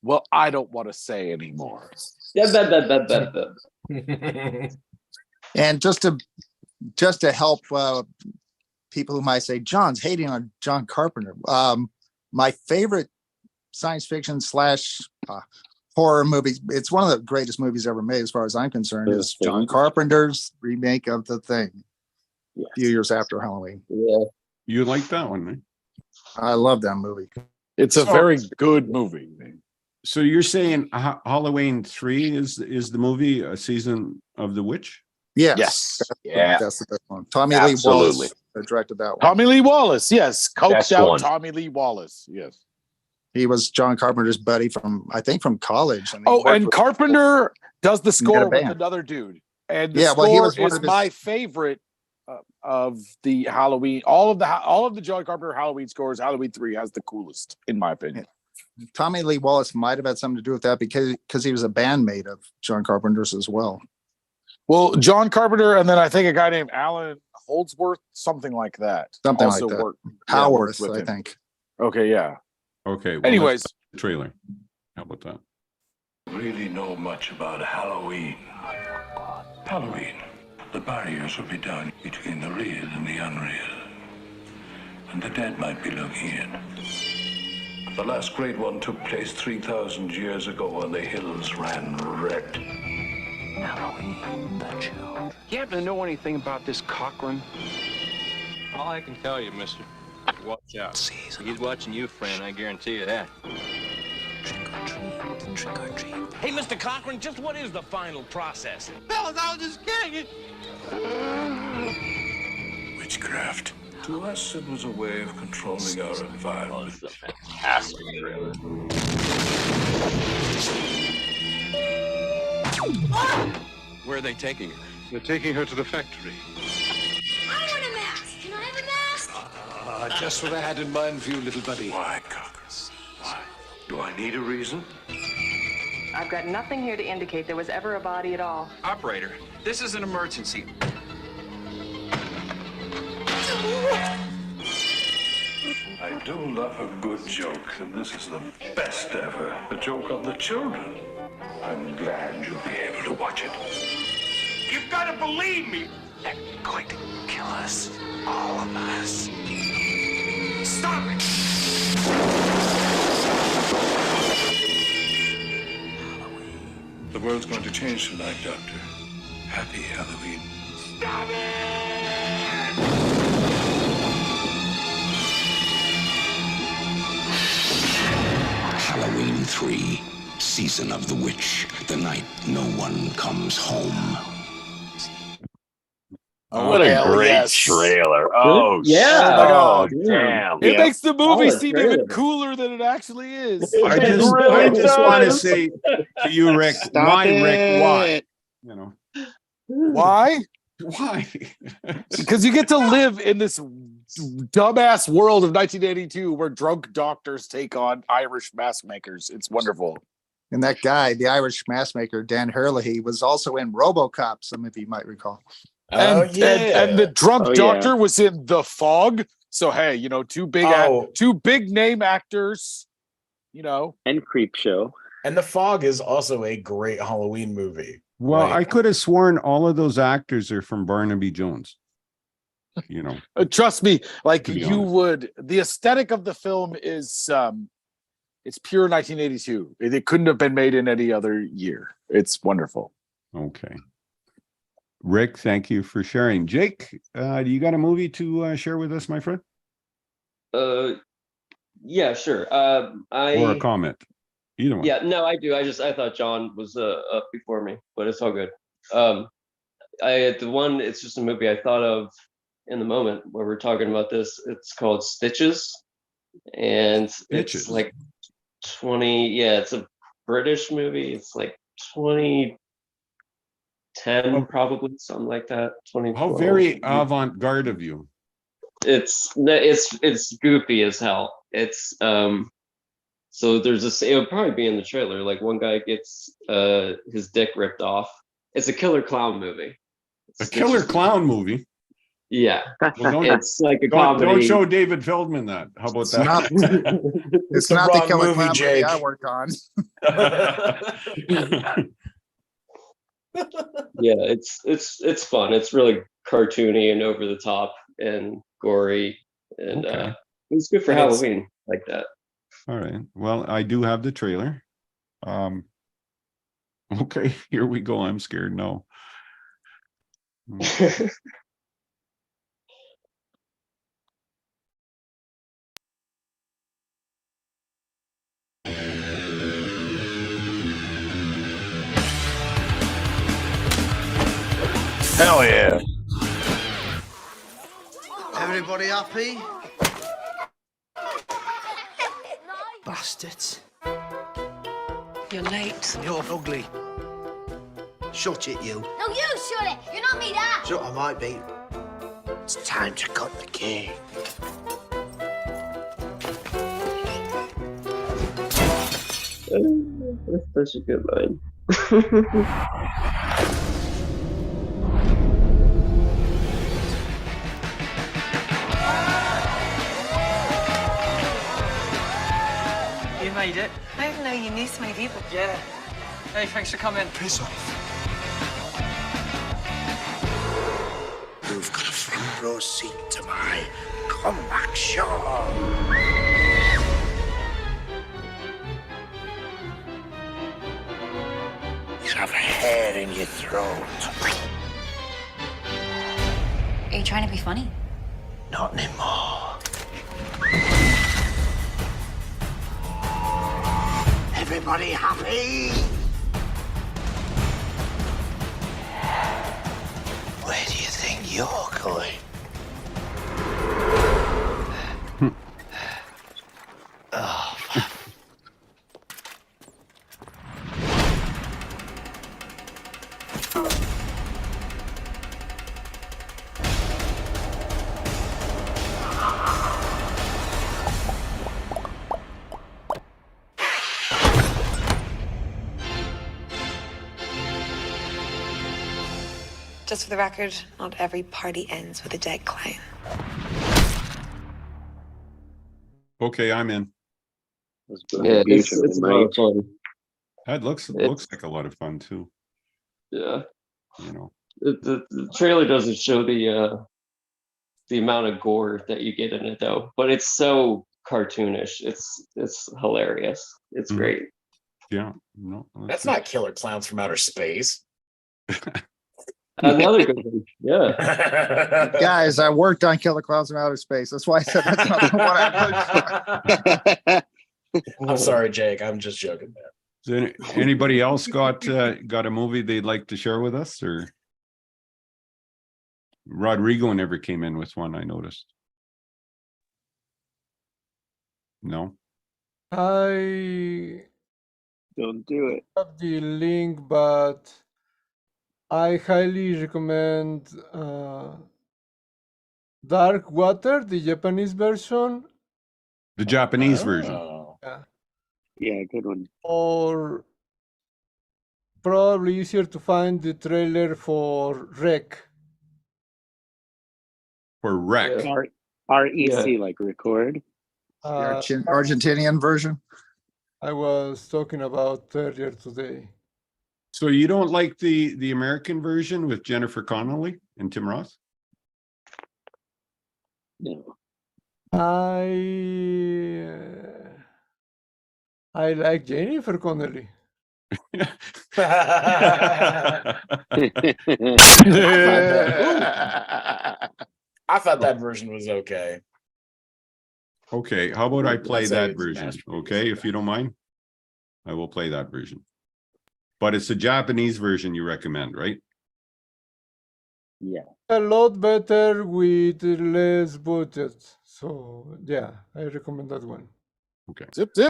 Well, I don't want to say anymore. And just to help people who might say John's hating on John Carpenter, my favorite science fiction / horror movies, it's one of the greatest movies ever made as far as I'm concerned, is John Carpenter's remake of The Thing a few years after Halloween. Yeah, you like that one, right? I love that movie. It's a very good movie. So you're saying Halloween 3 is the movie A Season of the Witch? Yes. That's the best one. Tommy Lee Wallace directed that one. Tommy Lee Wallace, yes. Coked out one. Tommy Lee Wallace, yes. He was John Carpenter's buddy from college. And Carpenter does the score with another dude. And the score is my favorite of the Halloween. All of the John Carpenter Halloween scores, Halloween 3 has the coolest, in my opinion. Tommy Lee Wallace might have had something to do with that because he was a bandmate of John Carpenter's as well. Well, John Carpenter, and then I think a guy named Alan Holdsworth, something like that. Something like that. Howarth, I think. Okay, yeah. Okay. Well, anyways, the trailer. How about that? Really know much about Halloween. Halloween. The barriers will be down between the real and the unreal. And the dead might be looking in. The last great one took place 3,000 years ago when the hills ran red. Halloween, the children. You happen to know anything about this Cochran? All I can tell you, mister, watch out. He's watching you, friend, I guarantee you that. Trick or treat, trick or treat. Hey, Mr. Cochran, just what is the final process? Fellas, I was just kidding. Witchcraft. To us, it was a way of controlling our environment. It's a fantastic trailer. Where are they taking her? They're taking her to the factory. I want a mask. Can I have a mask? Just what I had in mind for you, little buddy. Why, Cochran? Why? Do I need a reason? I've got nothing here to indicate there was ever a body at all. Operator, this is an emergency. I do love a good joke, and this is the best ever. A joke on the children. I'm glad you'll be able to watch it. You've got to believe me. They're going to kill us. All of us. Stop it. The world's going to change tonight, Doctor. Happy Halloween. Stop it! Halloween 3, Season of the Witch, the night no one comes home. What a great trailer. Oh, yeah. Oh, damn. It makes the movie seem even cooler than it actually is. I just want to say to you, Rick, Rick, why? You know. Why? Why? Because you get to live in this dumbass world of 1982 where drunk doctors take on Irish mask makers. It's wonderful. And that guy, the Irish mask maker, Dan Hurley, was also in RoboCop, some of you might recall. And the drunk doctor was in The Fog. So hey, you know, two big name actors, you know, and Creep Show. And The Fog is also a great Halloween movie. Well, Like- I could have sworn all of those actors are from Barnaby Jones. You know, trust me, like To be you honest. would. The aesthetic of the film is it's pure 1982. It couldn't have been made in any other year. It's wonderful. Okay. Rick, thank you for sharing. Jake, do you got a movie to share with us, my friend? Yeah, sure. Or a comment? Either one. Yeah, no, I do. I thought John was up before me, but it's all good. It's just a movie I thought of in the moment where we're talking about this. It's called Stitches, and it's like 20. Yeah, it's a British movie. It's like 2010, probably something like that. 2012. How very avant-garde of you. It's goofy as hell. It's so there's this. It'll probably be in the trailer. Like one guy gets his dick ripped off. It's a killer clown movie. A killer clown movie? Yeah. Well, it's like a comedy. Don't show David Feldman that. How about that? It's not the killer clown movie I work on. Yeah, it's fun. It's really cartoony and over the top and gory, and it's good for Halloween like that. All right. Well, I do have the trailer. Okay, here we go. I'm scared. No. Hell yeah. Everybody happy? Bastards. You're late. You're ugly. Shut it, you. No, you shut it. You're not me, Dad. Shut, I might be. It's time to cut the cake. That's such a good line. You made it. I didn't know you knew so many people. Yeah. Hey, thanks for coming. Piss off. You've got a front row seat to my comeback show. You have hair in your throat. Are you trying to be funny? Not anymore. Everybody happy? Where do you think you're going? Oh, Just for the record, not every party ends with a dead clown. Okay, I'm in. Yeah, it's a lot of fun. That looks like a lot of fun too. Yeah. You know. The trailer doesn't show the amount of gore that you get in it though, but it's so cartoonish. It's hilarious. It's great. Yeah. No. That's not Killer Clowns from Outer Space. Another good one. Yeah. Guys, I worked on Killer Clowns from Outer Space. That's why I said that's not the one I worked on. I'm sorry, Jake. I'm just joking, man. Does anybody else got a movie they'd like to share with us? Or Rodrigo never came in with one, I noticed. No. I don't do it. Have the link, but I highly recommend Dark Water, the Japanese version. The Japanese version. Yeah. Yeah, good one. Or probably easier to find the trailer for Wreck. For Wreck. REC, like record. The Uh, Argentinian version. I was talking about earlier today. So you don't like the American version with Jennifer Connelly and Tim Roth? No. I like Jennifer Connelly. I thought that version was okay. Okay, how about I play Let's say that it's a version? masterpiece. Okay, if you don't mind, I will play that version. But it's the Japanese version you recommend, right? Yeah. A lot better with less budget. So yeah, I recommend that one. Okay. Zip, zip.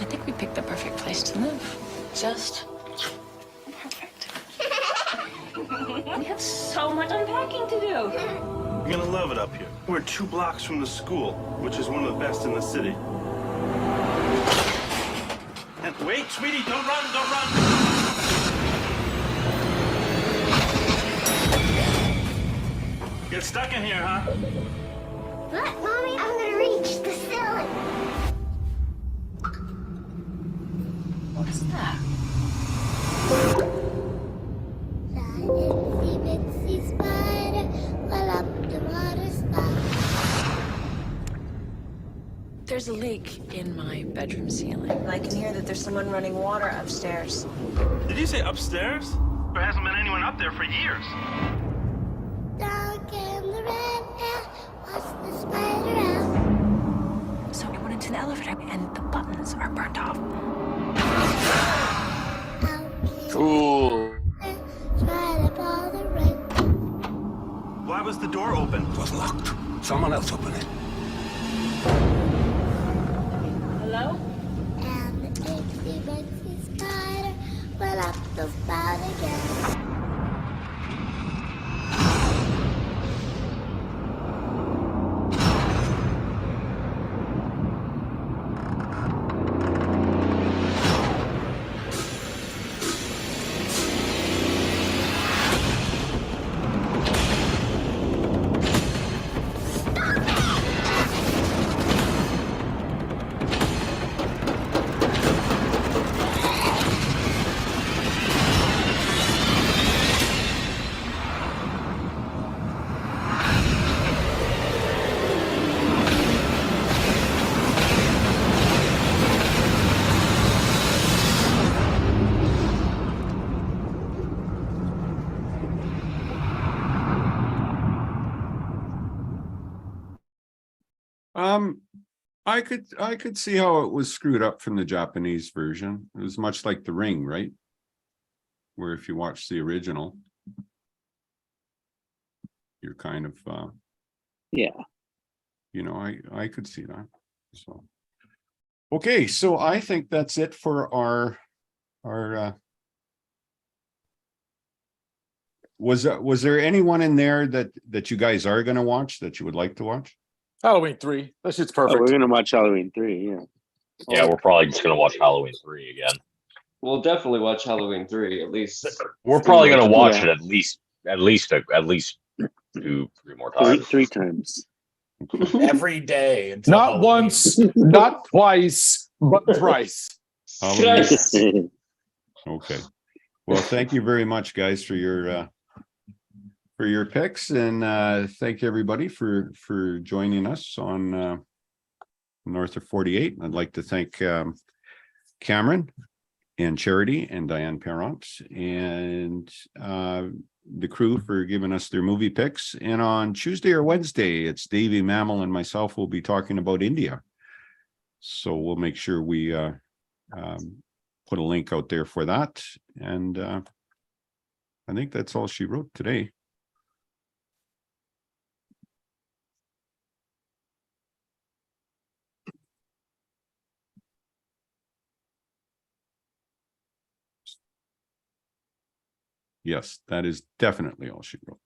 I think we picked the perfect place to live. Just perfect. We have so much unpacking to do. You're gonna love it up here. We're 2 blocks from the school, which is one of the best in the city. And wait, sweetie, don't run, don't run! Get stuck in here, huh? What, Mommy? I'm gonna reach the ceiling. What is that? Itsy bitsy spider went up the water spout. There's a leak in my bedroom ceiling. I can hear that there's someone running water upstairs. Did you say upstairs? There hasn't been anyone up there for years. Down came the red hair, watched the spider out. So I went into the elevator and the buttons are burnt off. Cool. Tried up all the red. Why was the door open? It was locked. Someone else opened it. Hello? And the itsy bitsy spider went up the spout again. I could see how it was screwed up from the Japanese version. It was much like The Ring, right? Where if you watch the original, you're kind of yeah. You know, I could see that. So okay, so I think that's it for our was there anyone in there that you guys are going to watch that you would like to watch? Halloween 3. That shit's Oh, perfect. we're gonna watch Halloween 3. Yeah. Yeah, we're probably just gonna watch Halloween 3 again. We'll definitely watch Halloween 3 at least. We're probably gonna watch Yeah. it at least 2-3 more times. Three times. Every day. Until Not Halloween. once, not twice, but thrice. Halloween. Okay. Well, thank you very much, guys, for your picks, and thank you everybody for joining us on North of 48. I'd like to thank Cameron and Charity and Diane Perront and the crew for giving us their movie picks. And on Tuesday or Wednesday, it's Davey Mammal and myself will be talking about India. So we'll make sure we put a link out there for that. And I think that's all she wrote today. Yes, that is definitely all she wrote.